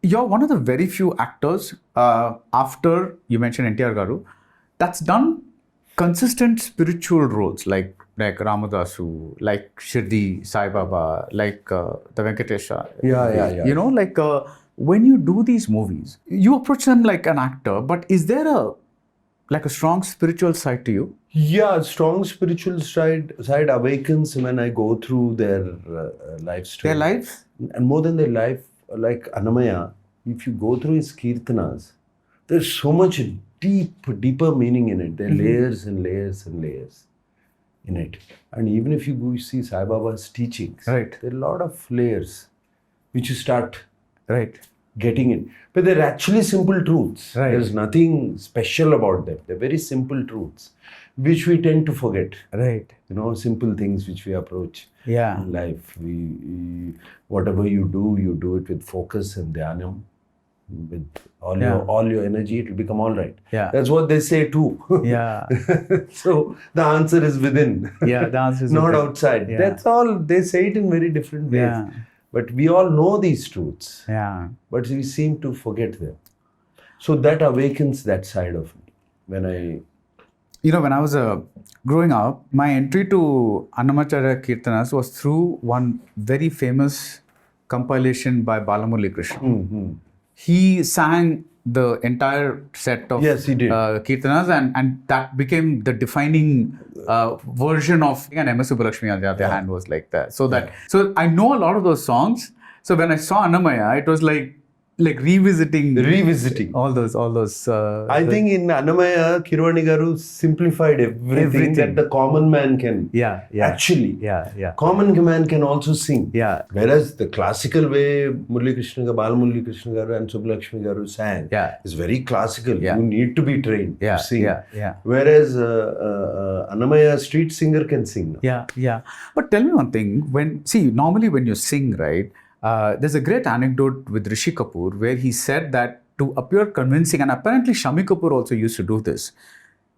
Speaker 2: you're one of the very few actors, after you mentioned NTR Garu, that's done consistent spiritual roles like Ramadasu, like Shirdi Sai Baba, like the Venkatesha.
Speaker 1: Yeah.
Speaker 2: You know, like when you do these movies, you approach them like an actor, but is there a strong spiritual side to you?
Speaker 1: Yeah, strong spiritual side awakens when I go through their life story.
Speaker 2: Their lives?
Speaker 1: And more than their life, like Annamaya, if you go through his kirtanas, there's so much deeper meaning in it. There are layers and layers and layers in it. And even if you go see Sai Baba's teachings,
Speaker 2: right,
Speaker 1: there are a lot of layers which you start getting in. But they're actually simple truths.
Speaker 2: Right.
Speaker 1: There's nothing special about them. They're very simple truths, which we tend to forget.
Speaker 2: Right.
Speaker 1: You know, simple things which we approach in life. We whatever you do it with focus and dhyanam, with all your energy, it will become all right.
Speaker 2: Yeah.
Speaker 1: That's what they say too.
Speaker 2: Yeah.
Speaker 1: So the answer is within.
Speaker 2: Yeah, the answer is
Speaker 1: not
Speaker 2: within.
Speaker 1: outside.
Speaker 2: Yeah.
Speaker 1: That's all. They say it in very different ways.
Speaker 2: Yeah.
Speaker 1: But we all know these truths.
Speaker 2: Yeah.
Speaker 1: But we seem to forget them. So that awakens that side of me. When
Speaker 2: I was growing up, my entry to Annamacharya Kirtanas was through one very famous compilation by Balamurali Krishna.
Speaker 1: Mm-hmm.
Speaker 2: He sang the entire set of Kirtanas, and that became the defining version of, and MS Subbulakshmi on the other hand was like that. So I know a lot of those songs. So when I saw Annamaya, it was like, like revisiting all those.
Speaker 1: I think in Annamaya, Kirwani Garu simplified everything that the common man can.
Speaker 2: Yeah.
Speaker 1: Actually.
Speaker 2: Yeah.
Speaker 1: Common man can also sing.
Speaker 2: Yeah.
Speaker 1: Whereas the classical way Murli Krishna Bal Murli Krishna Garu and Subbulakshmi Garu sang is very classical.
Speaker 2: Yeah.
Speaker 1: You need to be trained to sing.
Speaker 2: Yeah.
Speaker 1: Whereas Annamaya street singer can sing.
Speaker 2: Yeah. But tell me one thing. Normally when you sing, right, there's a great anecdote with Rishi Kapoor where he said that to appear convincing, and apparently Shami Kapoor also used to do this,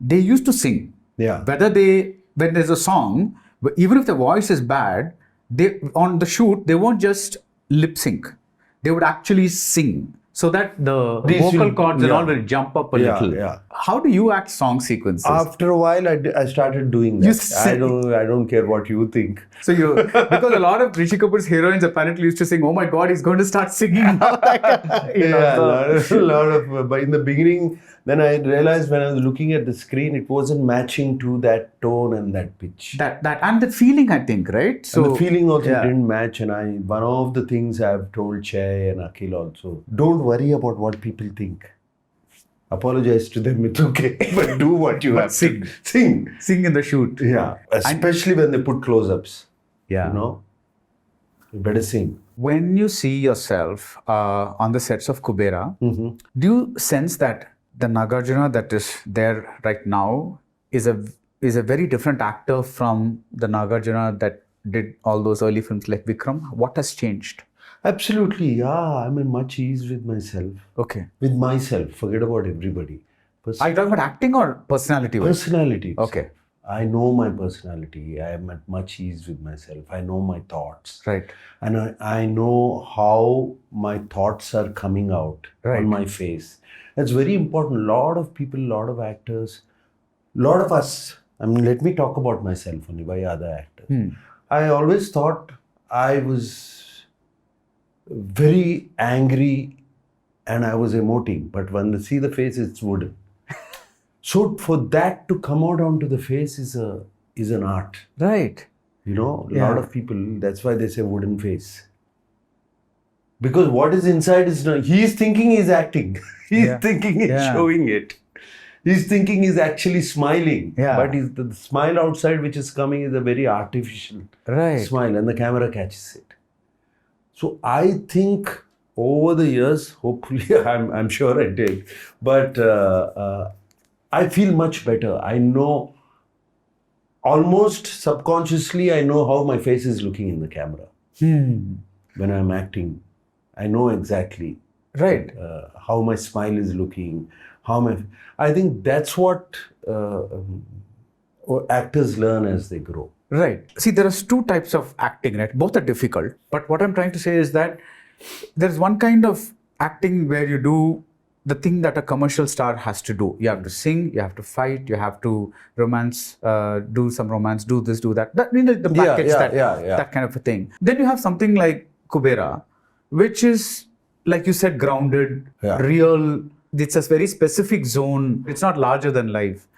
Speaker 2: they used to sing.
Speaker 1: Yeah.
Speaker 2: When there's a song, even if the voice is bad, on the shoot, they won't just lip sync. They would actually sing so that the vocal cords and all will jump up a little.
Speaker 1: Yeah.
Speaker 2: How do you act song sequences?
Speaker 1: After a while, I started doing that. I don't care what you think.
Speaker 2: So because a lot of Rishi Kapoor's heroines apparently used to sing, "Oh my God, he's going to start singing now."
Speaker 1: But in the beginning, then I realized when I was looking at the screen, it wasn't matching to that tone and that pitch.
Speaker 2: That and the feeling, I think, right?
Speaker 1: So and the feeling also didn't match. And one of the things I've told Che and Akhil also, don't worry about what people think. Apologize to them, it's okay. But do what you have to. Sing
Speaker 2: in the shoot.
Speaker 1: Yeah. Especially when they put close-ups.
Speaker 2: Yeah.
Speaker 1: You better sing.
Speaker 2: When you see yourself on the sets of Kuberaa, do you sense that the Nagarjuna that is there right now is a very different actor from the Nagarjuna that did all those early films like Vikram? What has changed?
Speaker 1: Absolutely, yeah. I'm in much ease with myself.
Speaker 2: Okay.
Speaker 1: With myself. Forget about everybody.
Speaker 2: Are you talking about acting or personality?
Speaker 1: Personality.
Speaker 2: Okay.
Speaker 1: I know my personality. I am at much ease with myself. I know my thoughts.
Speaker 2: Right.
Speaker 1: And I know how my thoughts are coming out on my face. That's very important. A lot of people, a lot of actors, a lot of us. I mean, let me talk about myself only by other actors. I always thought I was very angry and I was emoting. But when they see the face, it's wooden. So for that to come out onto the face is an art.
Speaker 2: Right.
Speaker 1: A lot of people, that's why they say wooden face. Because what is inside is not, he's thinking he's acting. He's thinking he's showing it. He's thinking he's actually smiling.
Speaker 2: Yeah.
Speaker 1: But the smile outside which is coming is a very artificial smile and the camera catches it. So I think over the years, hopefully, I'm sure I did, but I feel much better. I know, almost subconsciously, I know how my face is looking in the camera. When I'm acting, I know exactly how my smile is looking. I think that's what actors learn as they grow.
Speaker 2: Right. See, there are two types of acting, right? Both are difficult. But what I'm trying to say is that there's one kind of acting where you do the thing that a commercial star has to do. You have to sing, you have to fight, you have to romance, do some romance, do this, do that. That the package, that kind of a thing. Then you have something like Kuberaa, which is, like you said, grounded, real. It's a very specific zone. It's not larger than life.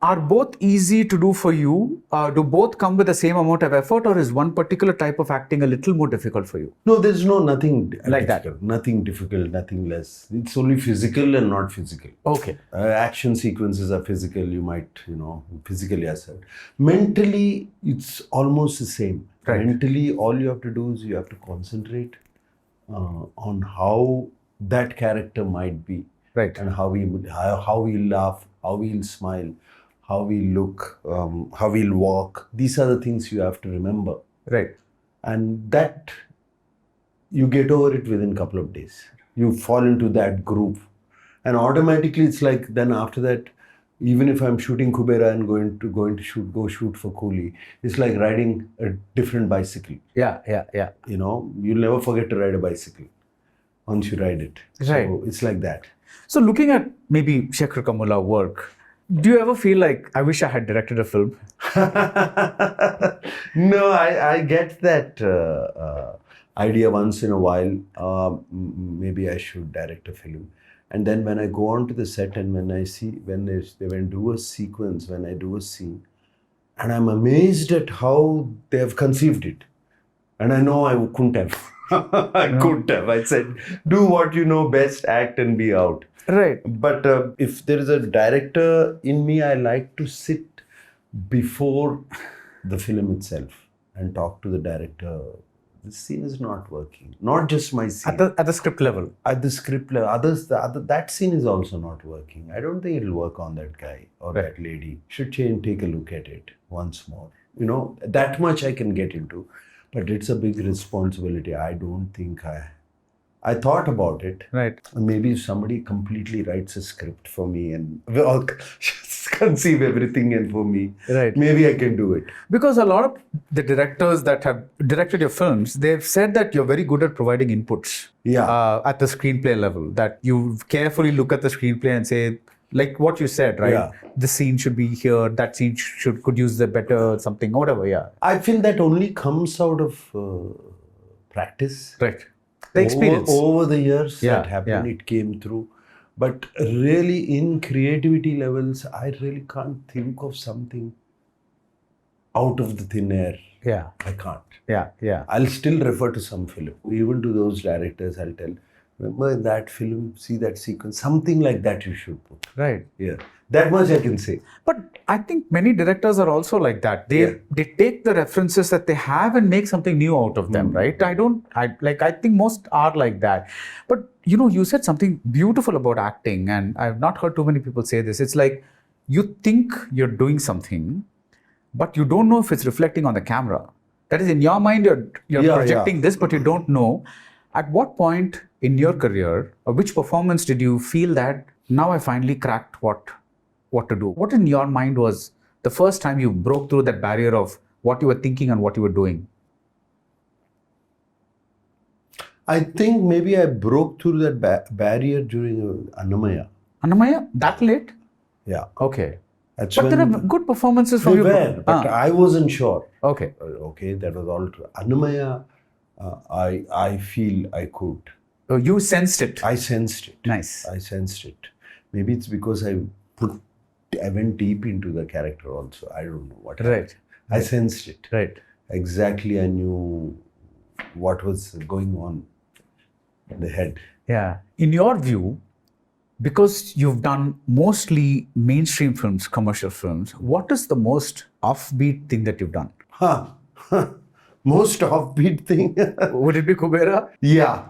Speaker 2: Are both easy to do for you? Do both come with the same amount of effort, or is one particular type of acting a little more difficult for you?
Speaker 1: No, there's nothing
Speaker 2: like
Speaker 1: difficult.
Speaker 2: that.
Speaker 1: Nothing difficult, nothing less. It's only physical and not physical.
Speaker 2: Okay.
Speaker 1: Action sequences are physical. You might, physically asset. Mentally, it's almost the same.
Speaker 2: Right.
Speaker 1: Mentally, all you have to do is you have to concentrate on how that character might be.
Speaker 2: Right.
Speaker 1: And how he'll laugh, how he'll smile, how he'll look, how he'll walk. These are the things you have to remember.
Speaker 2: Right.
Speaker 1: And that, you get over it within a couple of days. You fall into that groove. And automatically it's like, then after that, even if I'm shooting Kubera and going to shoot for Coolie, it's like riding a different bicycle.
Speaker 2: Yeah.
Speaker 1: You'll never forget to ride a bicycle once you ride it.
Speaker 2: Right.
Speaker 1: So it's like that.
Speaker 2: So looking at maybe Sekhar Kammula work, do you ever feel like, I wish I had directed a film?
Speaker 1: No, I get that idea once in a while. Maybe I should direct a film. And then when I go onto the set and when I see, when they do a sequence, when I do a scene, and I'm amazed at how they have conceived it. And I know I couldn't have. I couldn't have. I said, do what you know best, act and be out.
Speaker 2: Right.
Speaker 1: But if there is a director in me, I like to sit before the film itself and talk to the director. This scene is not working. Not just my scene.
Speaker 2: At the script level.
Speaker 1: At the script level. That scene is also not working. I don't think it'll work on that guy or
Speaker 2: Right.
Speaker 1: that lady. Should change, take a look at it once more. You know, that much I can get into. But it's a big responsibility. I don't think I thought about it.
Speaker 2: Right.
Speaker 1: Maybe if somebody completely writes a script for me and or conceive everything and for me,
Speaker 2: Right.
Speaker 1: maybe I can do it.
Speaker 2: Because a lot of the directors that have directed your films, they've said that you're very good at providing inputs.
Speaker 1: Yeah.
Speaker 2: At the screenplay level, that you carefully look at the screenplay and say, like what you said, right?
Speaker 1: Yeah.
Speaker 2: This scene should be here. That scene could use the better something, whatever. Yeah.
Speaker 1: I feel that only comes out of practice.
Speaker 2: Right. The experience.
Speaker 1: Over the years
Speaker 2: Yeah,
Speaker 1: that happened,
Speaker 2: yeah.
Speaker 1: it came through. But really, in creativity levels, I really can't think of something out of the thin air.
Speaker 2: Yeah.
Speaker 1: I can't.
Speaker 2: Yeah. Yeah.
Speaker 1: I'll still refer to some film. Even to those directors, I'll tell, remember in that film, see that sequence, something like that you should put.
Speaker 2: Right.
Speaker 1: Yeah. That much I can say.
Speaker 2: But I think many directors are also like that. They take the references that they have and make something new out of them, right? I think most are like that. But you said something beautiful about acting, and I've not heard too many people say this. It's like you think you're doing something, but you don't know if it's reflecting on the camera. That is, in your mind, you're projecting this, but you don't know. At what point in your career, or which performance did you feel that now I finally cracked what to do? What in your mind was the first time you broke through that barrier of what you were thinking and what you were doing?
Speaker 1: I think maybe I broke through that barrier during Annamaya.
Speaker 2: Annamaya, that late?
Speaker 1: Yeah.
Speaker 2: Okay.
Speaker 1: That's
Speaker 2: But
Speaker 1: when
Speaker 2: there are good performances from
Speaker 1: they
Speaker 2: you.
Speaker 1: were, but I wasn't sure.
Speaker 2: Okay.
Speaker 1: Okay, that was all true. Annamaya, I feel I could.
Speaker 2: Oh, you sensed it.
Speaker 1: I sensed it.
Speaker 2: Nice.
Speaker 1: I sensed it. Maybe it's because I went deep into the character also. I don't know what.
Speaker 2: Right.
Speaker 1: I sensed it.
Speaker 2: Right.
Speaker 1: Exactly, I knew what was going on in the head.
Speaker 2: Yeah. In your view, because you've done mostly mainstream films, commercial films, what is the most offbeat thing that you've done?
Speaker 1: Most offbeat thing?
Speaker 2: Would it be Kubera?
Speaker 1: Yeah.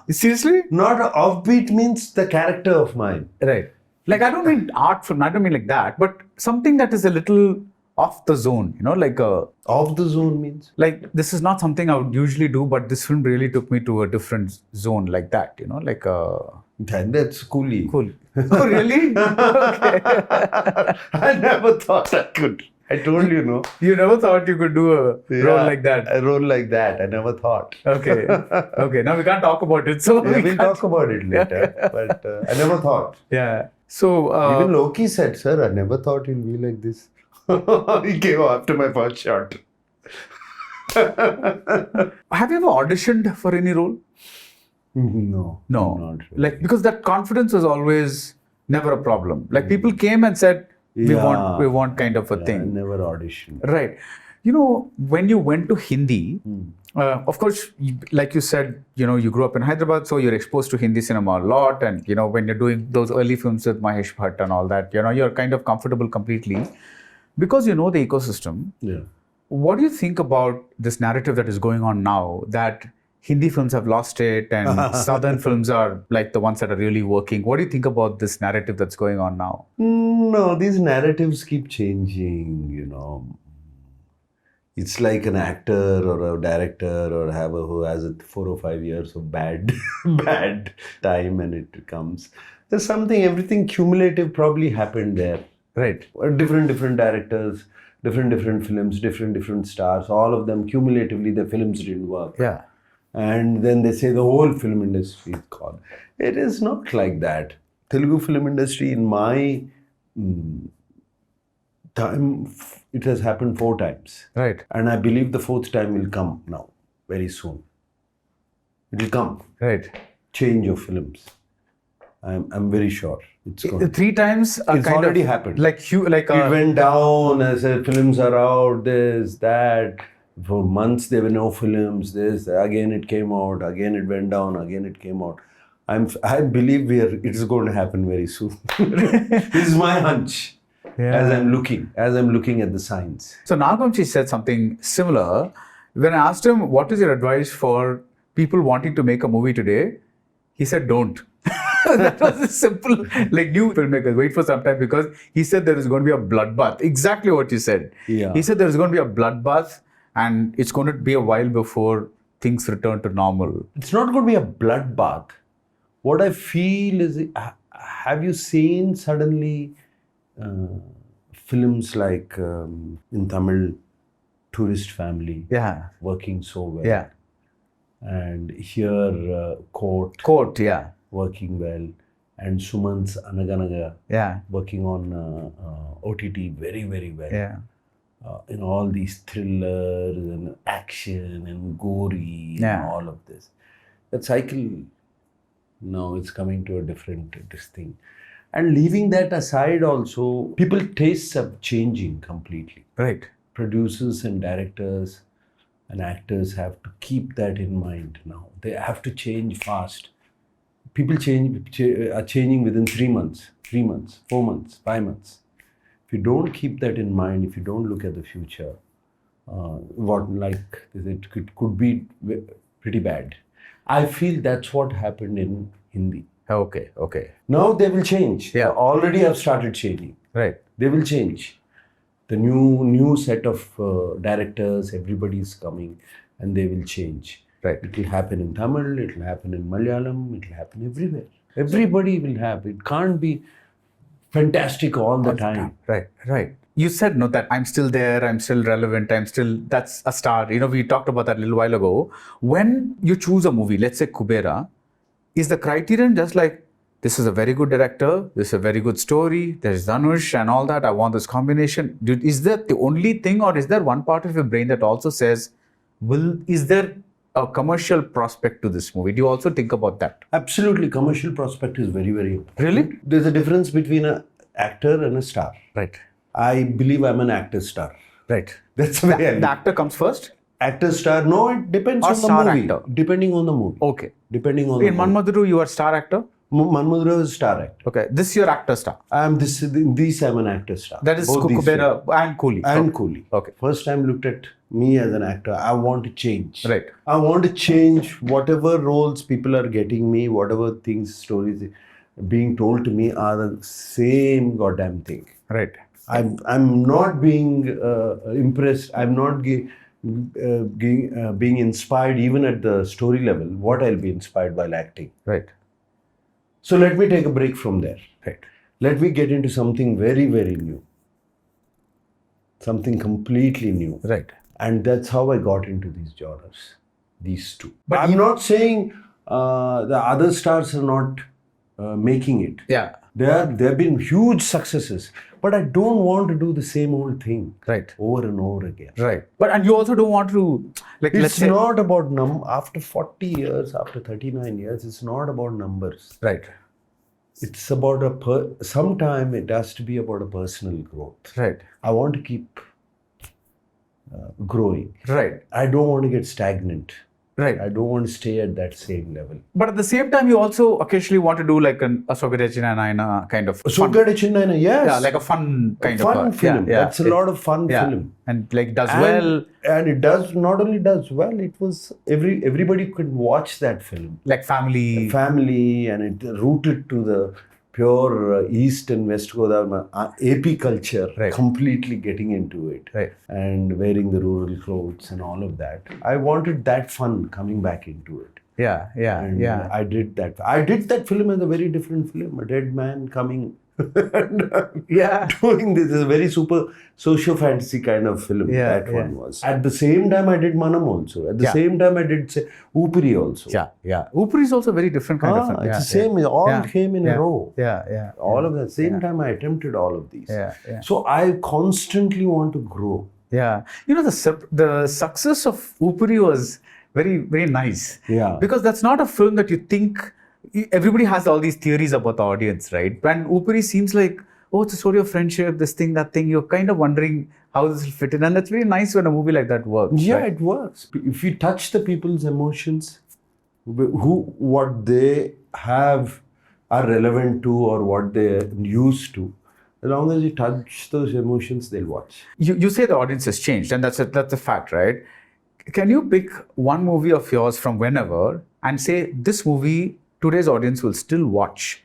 Speaker 2: Seriously?
Speaker 1: Not offbeat means the character of mine.
Speaker 2: Right. Like, I don't mean art film, I don't mean like that, but something that is a little off the zone, like
Speaker 1: Off the zone means?
Speaker 2: like this is not something I would usually do, but this film really took me to a different zone like that, like
Speaker 1: Then that's coolie.
Speaker 2: cool. Oh, really? Okay.
Speaker 1: I never thought I could. I told you, no.
Speaker 2: You never thought you could do a role like that?
Speaker 1: A role like that. I never thought.
Speaker 2: Okay. Okay. Now we can't talk about it. So
Speaker 1: Yeah, we'll
Speaker 2: can't-
Speaker 1: talk about it later. But I never thought.
Speaker 2: Yeah. So
Speaker 1: Even Loki said, sir, I never thought you'll be like this. He came after my first shot.
Speaker 2: have you ever auditioned for any role?
Speaker 1: No.
Speaker 2: No.
Speaker 1: Not really.
Speaker 2: Like, because that confidence was always never a problem. Like, people came and said, we want kind of a
Speaker 1: I
Speaker 2: thing.
Speaker 1: never auditioned.
Speaker 2: Right. When you went to Hindi, of course, like you said, you grew up in Hyderabad, so you're exposed to Hindi cinema a lot. And, when you're doing those early films with Mahesh Bhatt and all that, you're kind of comfortable completely. Because you know the ecosystem,
Speaker 1: Yeah.
Speaker 2: what do you think about this narrative that is going on now, that Hindi films have lost it and Southern films are like the ones that are really working? What do you think about this narrative that's going on now?
Speaker 1: No, these narratives keep changing, It's like an actor or a director or who has 4 or 5 years of bad time and it comes. There's everything cumulative probably happened there.
Speaker 2: Right.
Speaker 1: Different directors, different films, different stars, all of them cumulatively, the films didn't work.
Speaker 2: Yeah.
Speaker 1: And then they say the whole film industry is gone. It is not like that. Telugu film industry, in my time, it has happened 4 times.
Speaker 2: Right.
Speaker 1: And I believe the 4th time will come now, very soon. It will come.
Speaker 2: Right.
Speaker 1: Change of films. I'm very sure it's going.
Speaker 2: 3 times
Speaker 1: It's already happened.
Speaker 2: Like
Speaker 1: It went down. I said films are out. This, that. For months there were no films. This again it came out. Again it went down. Again it came out. I believe it is going to happen very soon. This is my hunch. As I'm looking at the signs.
Speaker 2: So Nagvamshi said something similar. When I asked him, what is your advice for people wanting to make a movie today? He said, don't. That was a simple, like new filmmakers, wait for some time, because he said there is going to be a bloodbath. Exactly what you said.
Speaker 1: Yeah.
Speaker 2: He said there is going to be a bloodbath and it's going to be a while before things return to normal.
Speaker 1: It's not going to be a bloodbath. What I feel is, have you seen suddenly films like in Tamil, Tourist Family, working so well.
Speaker 2: Yeah.
Speaker 1: And here, Court, working well. And Suman's Anaganaga, working on OTT very, very well.
Speaker 2: Yeah.
Speaker 1: In all these thrillers and action and gory and all of this. That cycle, now it's coming to a different thing. And leaving that aside also, people's tastes are changing completely.
Speaker 2: Right.
Speaker 1: Producers and directors and actors have to keep that in mind now. They have to change fast. People are changing within 3 months, 4 months, 5 months. If you don't keep that in mind, if you don't look at the future, it could be pretty bad. I feel that's what happened in Hindi.
Speaker 2: Okay.
Speaker 1: Now they will change.
Speaker 2: Yeah.
Speaker 1: Already have started changing.
Speaker 2: Right.
Speaker 1: They will change. The new set of directors, everybody is coming and they will change.
Speaker 2: Right.
Speaker 1: It will happen in Tamil, it will happen in Malayalam, it will happen everywhere. Everybody will have. It can't be fantastic all the time.
Speaker 2: Right. You said, no, that I'm still there, I'm still relevant, that's a star. We talked about that a little while ago. When you choose a movie, let's say Kubera, is the criterion just like, this is a very good director, this is a very good story, there's dhanush and all that, I want this combination. Is that the only thing, or is there one part of your brain that also says, is there a commercial prospect to this movie? Do you also think about that?
Speaker 1: Absolutely. Commercial prospect is very, very important.
Speaker 2: Really?
Speaker 1: There's a difference between an actor and a star.
Speaker 2: Right.
Speaker 1: I believe I'm an actor star.
Speaker 2: Right.
Speaker 1: That's the way
Speaker 2: the actor comes first?
Speaker 1: Actor star? No, it depends
Speaker 2: or
Speaker 1: on the
Speaker 2: star
Speaker 1: movie.
Speaker 2: Actor?
Speaker 1: Depending on the movie.
Speaker 2: Okay.
Speaker 1: Depending on the
Speaker 2: movie. In Manmaduru, you are star actor?
Speaker 1: Manmaduru is star actor.
Speaker 2: Okay. This is your actor star?
Speaker 1: I'm an actor star.
Speaker 2: That is Kubera and Coolie.
Speaker 1: And Coolie.
Speaker 2: Okay.
Speaker 1: First time looked at me as an actor, I want to change.
Speaker 2: Right.
Speaker 1: I want to change whatever roles people are getting me, whatever things, stories being told to me are the same goddamn thing.
Speaker 2: Right.
Speaker 1: I'm not being impressed. I'm not being inspired even at the story level. What I'll be inspired while acting.
Speaker 2: Right.
Speaker 1: So let me take a break from there.
Speaker 2: Right.
Speaker 1: Let me get into something very, very new. Something completely new.
Speaker 2: Right.
Speaker 1: And that's how I got into these genres, these two. But I'm not saying the other stars are not making it.
Speaker 2: Yeah.
Speaker 1: There have been huge successes, but I don't want to do the same old thing.
Speaker 2: Right.
Speaker 1: Over and over again.
Speaker 2: Right. And you also don't want to,
Speaker 1: it's not about after 40 years, after 39 years, it's not about numbers.
Speaker 2: Right.
Speaker 1: It's about sometime it has to be about a personal growth.
Speaker 2: Right.
Speaker 1: I want to keep growing.
Speaker 2: Right.
Speaker 1: I don't want to get stagnant.
Speaker 2: Right.
Speaker 1: I don't want to stay at that same level.
Speaker 2: But at the same time, you also occasionally want to do like a Sogadechinanaina kind of
Speaker 1: Sogadechinanaina, yes.
Speaker 2: Yeah, like a fun kind of
Speaker 1: fun film.
Speaker 2: Yeah,
Speaker 1: that's a lot of fun film.
Speaker 2: And like does well.
Speaker 1: And it does not only does well, it was everybody could watch that film.
Speaker 2: Like family.
Speaker 1: And it rooted to the pure East and West Godavari AP culture,
Speaker 2: right.
Speaker 1: Completely getting into it,
Speaker 2: right.
Speaker 1: And wearing the rural clothes and all of that. I wanted that fun coming back into it.
Speaker 2: Yeah.
Speaker 1: I did that. I did that film as a very different film. A dead man coming doing this is a very super socio-fantasy kind of film. One was. At the same time, I did Manam also. At the same time, I did Upiri also.
Speaker 2: Yeah. Upiri is also a very different kind of film.
Speaker 1: It's the same. It all came in a row.
Speaker 2: Yeah.
Speaker 1: All of that. Same time, I attempted all of these.
Speaker 2: Yeah.
Speaker 1: So I constantly want to grow.
Speaker 2: Yeah. The success of Upiri was very, very nice.
Speaker 1: Yeah.
Speaker 2: Because that's not a film that you think. Everybody has all these theories about the audience, right? And Upiri seems like, it's a story of friendship, this thing, that thing. You're kind of wondering, how this will fit in. And that's very nice when a movie like that works.
Speaker 1: Yeah,
Speaker 2: right?
Speaker 1: it works. If you touch the people's emotions, what they have are relevant to or what they're used to, as long as you touch those emotions, they'll watch.
Speaker 2: You say the audience has changed, and that's a fact, right? Can you pick one movie of yours from whenever and say this movie today's audience will still watch?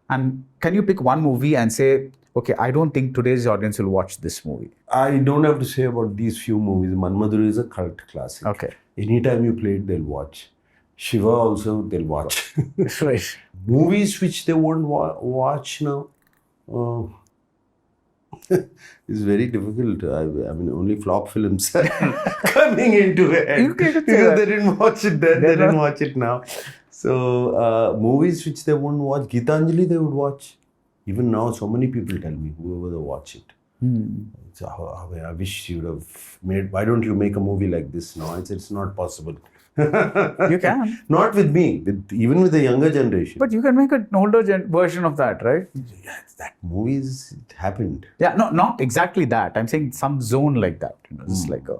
Speaker 2: And can you pick one movie and say, okay, I don't think today's audience will watch this movie?
Speaker 1: I don't have to say about these few movies. Manmadhuri is a cult classic.
Speaker 2: Okay.
Speaker 1: Anytime you play it, they'll watch. Shiva also, they'll watch.
Speaker 2: Right.
Speaker 1: Movies which they won't watch now, it's very difficult. I mean, only flop films are coming into it.
Speaker 2: You can say
Speaker 1: Because
Speaker 2: that.
Speaker 1: they didn't watch it then, they didn't watch it now. So, movies which they won't watch, Gitanjali they would watch. Even now, so many people tell me, whoever they watch it. So, I wish you would have made, why don't you make a movie like this now? It's not possible.
Speaker 2: You can.
Speaker 1: Not with me, even with the younger generation.
Speaker 2: But you can make an older version of that, right?
Speaker 1: Yeah, that movies, it happened.
Speaker 2: Yeah, no, not exactly that. I'm saying some zone like that. Just like a...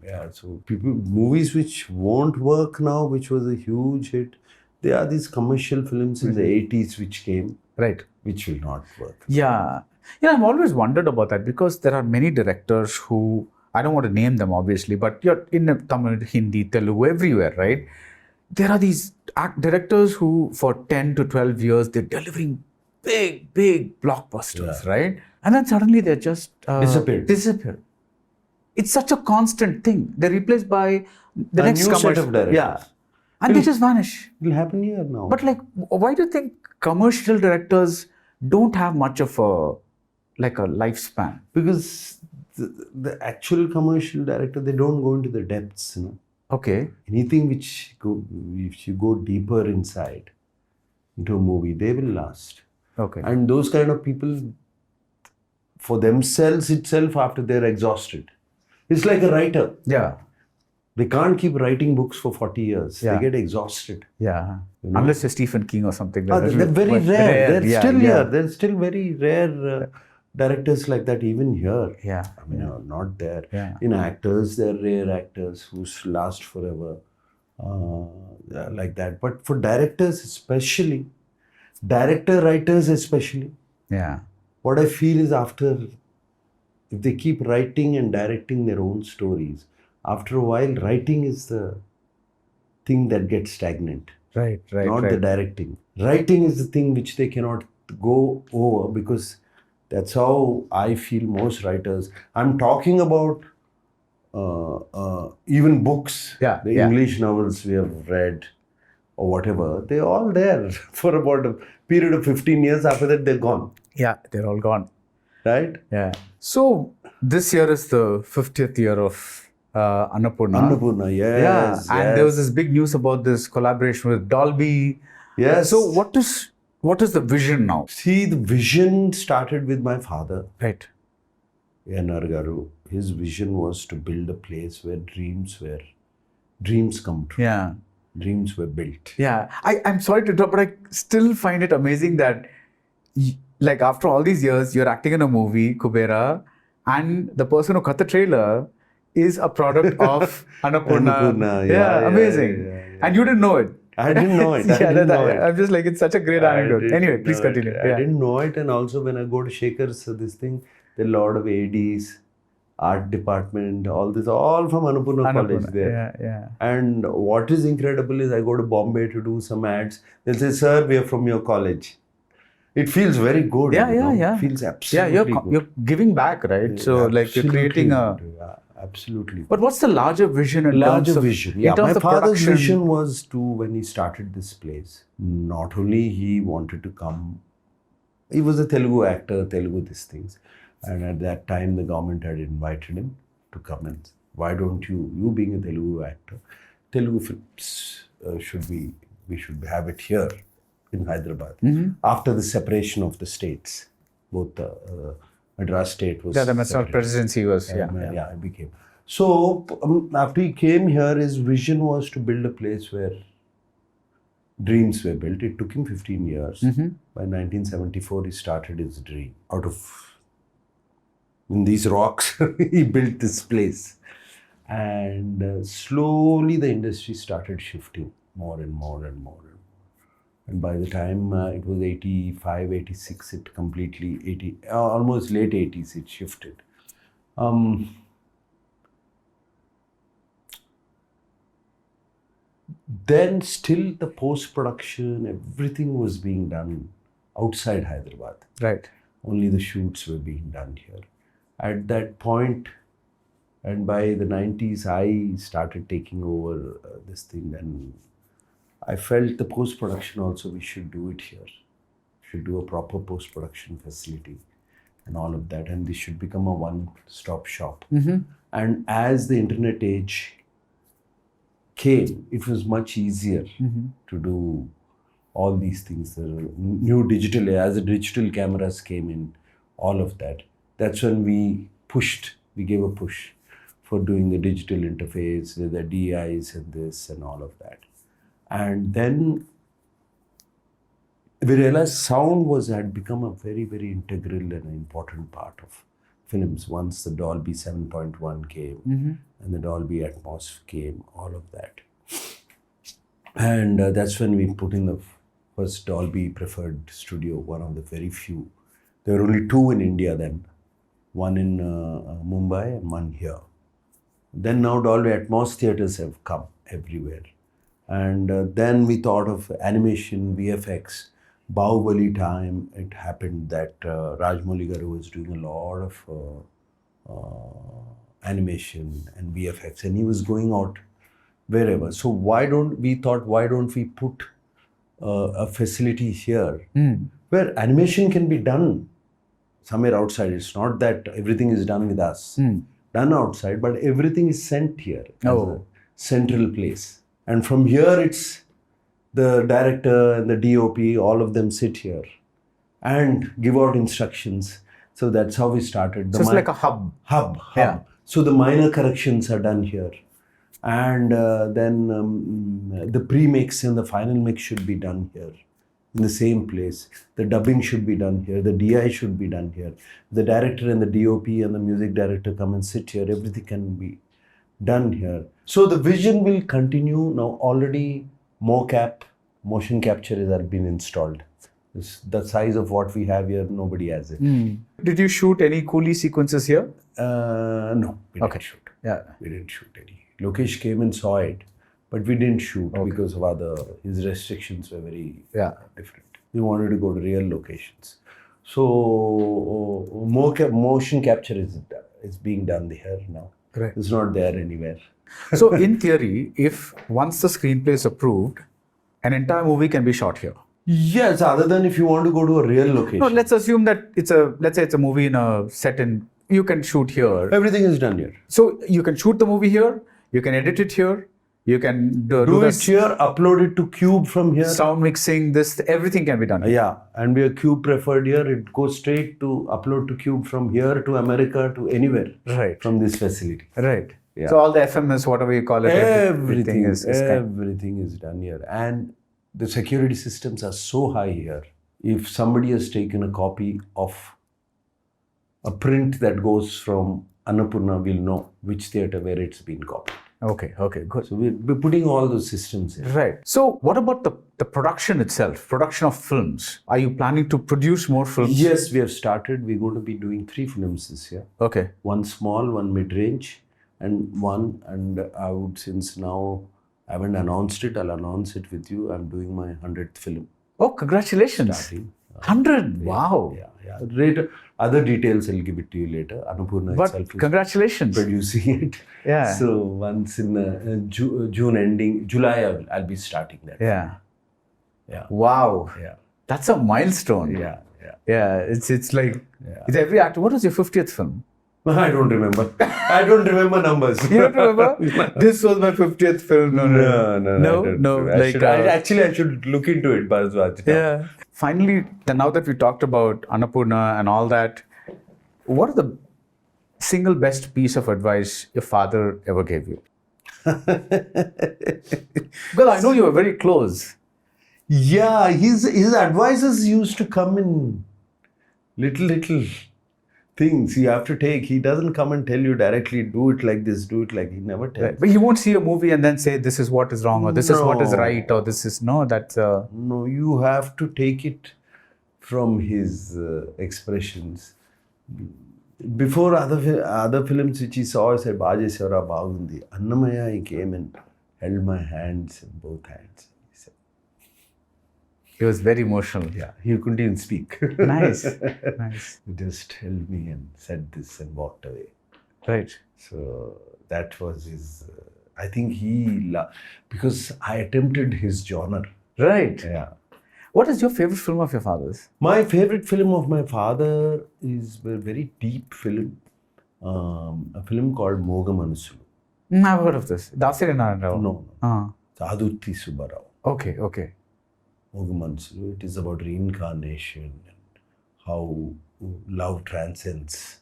Speaker 1: Yeah, so movies which won't work now, which was a huge hit, they are these commercial films in the 80s which came,
Speaker 2: Right.
Speaker 1: which will not work.
Speaker 2: Yeah. Yeah, I've always wondered about that because there are many directors who, I don't want to name them obviously, but you're in Tamil, Hindi, Telugu, everywhere, right? There are these directors who for 10 to 12 years, they're delivering big blockbusters, right? And then suddenly they're just disappear. It's such a constant thing. They're replaced by the next
Speaker 1: new set of directors.
Speaker 2: Yeah. And they just vanish.
Speaker 1: It will happen here now.
Speaker 2: But like, why do you think commercial directors don't have much of a lifespan?
Speaker 1: Because the actual commercial director, they don't go into the depths, you know.
Speaker 2: Okay.
Speaker 1: Anything if you go deeper inside into a movie, they will last.
Speaker 2: Okay.
Speaker 1: And those kind of people, for themselves itself, after they're exhausted, it's like a writer.
Speaker 2: Yeah.
Speaker 1: They can't keep writing books for 40 years.
Speaker 2: Yeah.
Speaker 1: They get exhausted.
Speaker 2: Yeah.
Speaker 1: You know?
Speaker 2: Unless you're Stephen King or something like that.
Speaker 1: They're very rare. They're still here.
Speaker 2: Yeah.
Speaker 1: They're still very rare directors like that even here.
Speaker 2: Yeah.
Speaker 1: I mean, not there.
Speaker 2: Yeah.
Speaker 1: In actors, there are rare actors who last forever like that. But for directors especially, writers especially,
Speaker 2: Yeah.
Speaker 1: what I feel is if they keep writing and directing their own stories, after a while, writing is the thing that gets stagnant.
Speaker 2: Right.
Speaker 1: Not the directing. Writing is the thing which they cannot go over because that's how I feel most writers. I'm talking about even books, the English novels we have read or whatever, they're all there for about a period of 15 years. After that, they're gone.
Speaker 2: Yeah, they're all gone.
Speaker 1: Right?
Speaker 2: Yeah. So this year is the 50th year of Annapurna.
Speaker 1: Yes.
Speaker 2: Yeah. And there was this big news about this collaboration with Dolby.
Speaker 1: Yes.
Speaker 2: So what is the vision now?
Speaker 1: See, the vision started with my father.
Speaker 2: Right.
Speaker 1: Garu. His vision was to build a place where dreams come true.
Speaker 2: Yeah.
Speaker 1: Dreams were built.
Speaker 2: Yeah. I'm sorry to interrupt, but I still find it amazing that like after all these years, you're acting in a movie, Kuberaa, and the person who cut the trailer is a product of Annapurna. Yeah, amazing.
Speaker 1: Yeah.
Speaker 2: And you didn't know it.
Speaker 1: I didn't know it.
Speaker 2: I'm just like, it's such a great anecdote. Anyway, please continue.
Speaker 1: I didn't know it. And also when I go to Shekhar's, this thing, there are a lot of ADs, art department, all from Annapurna College there.
Speaker 2: Yeah.
Speaker 1: And what is incredible is I go to Bombay to do some ads. They'll say, sir, we are from your college. It feels very good.
Speaker 2: Yeah.
Speaker 1: It feels absolutely good.
Speaker 2: You're giving back, right? So like you're creating
Speaker 1: absolutely.
Speaker 2: But what's the larger vision in terms of
Speaker 1: vision? Yeah, my
Speaker 2: of
Speaker 1: father's
Speaker 2: production?
Speaker 1: vision was to, when he started this place, not only he wanted to come, he was a Telugu actor, these things. And at that time, the government had invited him to come and, why don't you being a Telugu actor, Telugu films we should have it here in Hyderabad. After the separation of the states, both the Madras state was
Speaker 2: the Madras presidency was,
Speaker 1: it became. So after he came here, his vision was to build a place where dreams were built. It took him 15 years. By 1974, he started his dream. Out of in these rocks. He built this place. And slowly the industry started shifting more and more and more. And by the time it was 85, 86, it completely, almost late 80s, it shifted. Then still the post-production, everything was being done outside Hyderabad.
Speaker 2: Right.
Speaker 1: Only the shoots were being done here. At that point, and by the 90s, I started taking over this thing, and I felt the post-production also, we should do it here. Should do a proper post-production facility and all of that, and this should become a one-stop shop. And as the internet age came, it was much easier to do all these things. The new digital, as the digital cameras came in, all of that. That's when we gave a push for doing the digital interface, the DIs and this and all of that. And then we realized sound had become a very, very integral and important part of films once the Dolby 7.1 came and the Dolby Atmos came, all of that. And that's when we put in the first Dolby preferred studio, one of the very few. There were only two in India then, one in Mumbai and one here. Then now Dolby Atmos theaters have come everywhere. And then we thought of animation, VFX. Bahubali time, it happened that Rajamouli Garu was doing a lot of animation and VFX, and he was going out wherever. So why don't we put a facility here where animation can be done somewhere outside. It's not that everything is done with us, done outside, but everything is sent here as a central place. And from here, it's the director and the DOP, all of them sit here and give out instructions. So that's how we started.
Speaker 2: So it's like a hub.
Speaker 1: Hub.
Speaker 2: Yeah.
Speaker 1: So the minor corrections are done here. And then the pre-mix and the final mix should be done here in the same place. The dubbing should be done here. The DI should be done here. The director and the DOP and the music director come and sit here. Everything can be done here. So the vision will continue. Now already motion capture has been installed. The size of what we have here, nobody has it.
Speaker 2: Did you shoot any coolie sequences here?
Speaker 1: No, we didn't shoot.
Speaker 2: Yeah.
Speaker 1: We didn't shoot any. Lokesh came and saw it, but we didn't shoot because of his restrictions were very different. We wanted to go to real locations. So motion capture is being done here now.
Speaker 2: Right.
Speaker 1: It's not there anywhere.
Speaker 2: So in theory, if once the screenplay is approved, an entire movie can be shot here.
Speaker 1: Yes, other than if you want to go to a real location.
Speaker 2: No, let's assume that let's say it's a movie in a set in, you can shoot here.
Speaker 1: Everything is done here.
Speaker 2: So you can shoot the movie here, you can edit it here, you can do
Speaker 1: it here, upload it to Cube from here.
Speaker 2: Sound mixing, everything can be done here.
Speaker 1: Yeah, and we are Cube preferred here. It goes straight to upload to Cube from here to America to anywhere.
Speaker 2: Right.
Speaker 1: From this facility.
Speaker 2: Right.
Speaker 1: Yeah.
Speaker 2: So all the FMS, whatever you call it, everything is
Speaker 1: done here. And the security systems are so high here. If somebody has taken a copy of a print that goes from Annapurna, we'll know which theatre where it's been copied.
Speaker 2: Okay, good.
Speaker 1: So we're putting all those systems in.
Speaker 2: Right. So what about the production itself, production of films? Are you planning to produce more films?
Speaker 1: Yes, we have started. We're going to be doing 3 films this year.
Speaker 2: Okay.
Speaker 1: One small, one mid-range, and one, since now I haven't announced it, I'll announce it with you. I'm doing my 100th film.
Speaker 2: Oh, congratulations.
Speaker 1: Starting.
Speaker 2: 100? Wow.
Speaker 1: Yeah. Later, other details I'll give it to you later. Annapurna itself is
Speaker 2: congratulations.
Speaker 1: producing it.
Speaker 2: Yeah.
Speaker 1: So once in June ending, July, I'll be starting that.
Speaker 2: Yeah. Wow.
Speaker 1: Yeah.
Speaker 2: That's a milestone.
Speaker 1: Yeah.
Speaker 2: It's like, it's every actor. What was your 50th film?
Speaker 1: I don't remember. I don't remember numbers.
Speaker 2: You don't remember? This was my 50th film. No.
Speaker 1: I should look into it, Baradwaj.
Speaker 2: Yeah. Finally, now that we talked about Annapurna and all that, what is the single best piece of advice your father ever gave you? Well, I know you were very close.
Speaker 1: Yeah, his advices used to come in little things you have to take. He doesn't come and tell you directly, do it like this, do it like. He never tells.
Speaker 2: Right. But he won't see a movie and then say this is what is wrong or this is what is
Speaker 1: No.
Speaker 2: right or this is no. That's
Speaker 1: No, you have to take it from his expressions. Before other films which he saw, he said, Bajeshwara Bagundi. Annamaya, he came and held my hands in both hands. He said,
Speaker 2: he was very emotional.
Speaker 1: yeah, he couldn't even speak.
Speaker 2: Nice. Nice.
Speaker 1: He just held me and said this and walked away.
Speaker 2: Right.
Speaker 1: So that was his, I think because I attempted his genre.
Speaker 2: Right.
Speaker 1: Yeah.
Speaker 2: What is your favorite film of your father's?
Speaker 1: My favorite film of my father is a very deep film, a film called Moga Manasulu.
Speaker 2: I've heard of this. Dasiri Narayan Rao.
Speaker 1: No,
Speaker 2: Ah.
Speaker 1: Sadutti Subbarao.
Speaker 2: Okay. Okay.
Speaker 1: Moga Manasulu. It is about reincarnation and how love transcends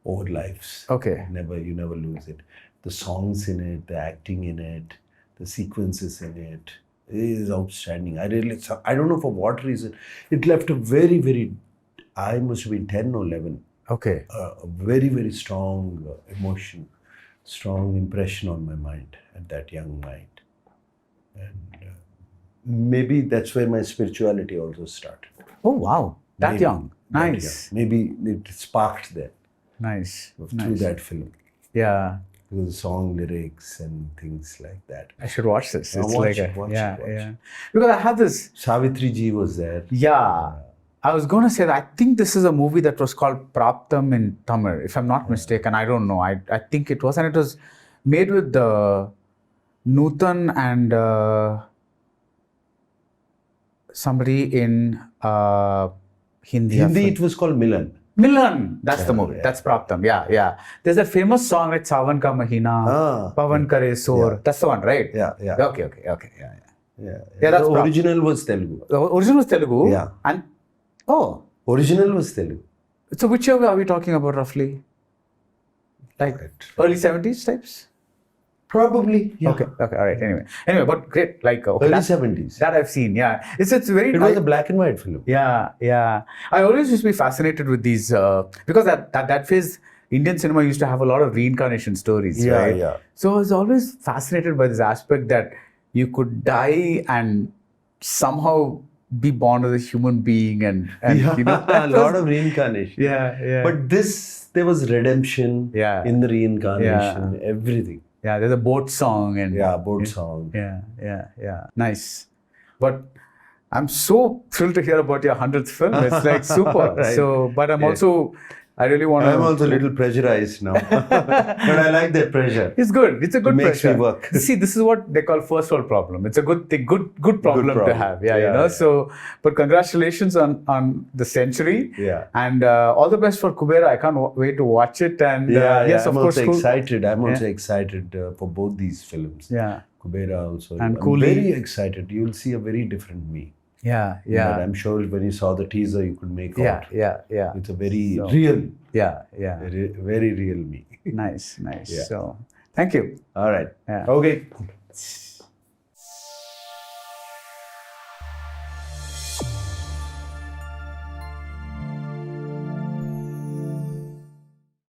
Speaker 1: over lives.
Speaker 2: Okay.
Speaker 1: You never lose it. The songs in it, the acting in it, the sequences in it. It is outstanding. I don't know for what reason. It left a very, very, I must have been 10 or 11.
Speaker 2: Okay.
Speaker 1: A very, very strong emotion, strong impression on my mind at that young mind. And maybe that's where my spirituality also started.
Speaker 2: Oh wow. That
Speaker 1: Maybe
Speaker 2: young.
Speaker 1: that
Speaker 2: Nice.
Speaker 1: young. Maybe it sparked there
Speaker 2: Nice.
Speaker 1: through that film.
Speaker 2: Yeah.
Speaker 1: The song lyrics and things like that.
Speaker 2: I should watch this.
Speaker 1: Yeah,
Speaker 2: It's
Speaker 1: watch
Speaker 2: like
Speaker 1: it, watch
Speaker 2: yeah,
Speaker 1: it, watch
Speaker 2: yeah. Because I have this.
Speaker 1: Savitri ji was there.
Speaker 2: Yeah. I was going to say that I think this is a movie that was called Praptam in Tamil, if I'm not mistaken. I don't know. I think it was. And it was made with Nutan and somebody in Hindi.
Speaker 1: Hindi, it was called Milan.
Speaker 2: Milan. That's the movie.
Speaker 1: yeah.
Speaker 2: That's Praptam. Yeah, yeah. There's that famous song, right? Sawan Ka Mahina, Pavan Kare Sor. That's the one, right?
Speaker 1: Yeah, yeah.
Speaker 2: Okay. Yeah, yeah.
Speaker 1: Yeah,
Speaker 2: that's
Speaker 1: the original was Telugu.
Speaker 2: The original was Telugu.
Speaker 1: Yeah.
Speaker 2: And
Speaker 1: Original was Telugu.
Speaker 2: so which year are we talking about roughly? Like early 70s types?
Speaker 1: Probably. Yeah.
Speaker 2: Okay. All right. Anyway, but great. Like okay,
Speaker 1: Early 70s.
Speaker 2: that I've seen. Yeah, it's very.
Speaker 1: It was a black and white film.
Speaker 2: Yeah. I always used to be fascinated with these because that phase Indian cinema used to have a lot of reincarnation stories,
Speaker 1: Yeah,
Speaker 2: right?
Speaker 1: yeah.
Speaker 2: So I was always fascinated by this aspect that you could die and somehow be born as a human being and
Speaker 1: Yeah,
Speaker 2: you know
Speaker 1: a lot of reincarnation.
Speaker 2: yeah.
Speaker 1: But there was redemption
Speaker 2: Yeah.
Speaker 1: in the reincarnation, everything.
Speaker 2: Yeah, there's a boat song and
Speaker 1: Yeah, boat song.
Speaker 2: Yeah. Nice. But I'm so thrilled to hear about your 100th film. It's like super.
Speaker 1: Right.
Speaker 2: So, but I'm also, I really want to.
Speaker 1: I'm also a little pressurized now. But I like that pressure.
Speaker 2: It's good. It's a good
Speaker 1: It makes
Speaker 2: pressure.
Speaker 1: me work.
Speaker 2: See, this is what they call first world problem. It's a good thing, good problem to
Speaker 1: problem.
Speaker 2: have. Yeah, you
Speaker 1: Yeah,
Speaker 2: know.
Speaker 1: yeah.
Speaker 2: So, but congratulations on the century.
Speaker 1: Yeah.
Speaker 2: And all the best for Kubera. I can't wait to watch it. And yes,
Speaker 1: I'm
Speaker 2: of course.
Speaker 1: also excited. I'm also excited for both these films.
Speaker 2: Yeah.
Speaker 1: Kuberaa also.
Speaker 2: And
Speaker 1: I'm
Speaker 2: Coolie.
Speaker 1: very excited. You'll see a very different me.
Speaker 2: Yeah.
Speaker 1: But I'm sure when you saw the teaser, you could make out.
Speaker 2: Yeah.
Speaker 1: It's a very real,
Speaker 2: Yeah.
Speaker 1: very real me.
Speaker 2: Nice.
Speaker 1: Yeah.
Speaker 2: So, thank you.
Speaker 1: All right.
Speaker 2: Yeah.
Speaker 1: Okay.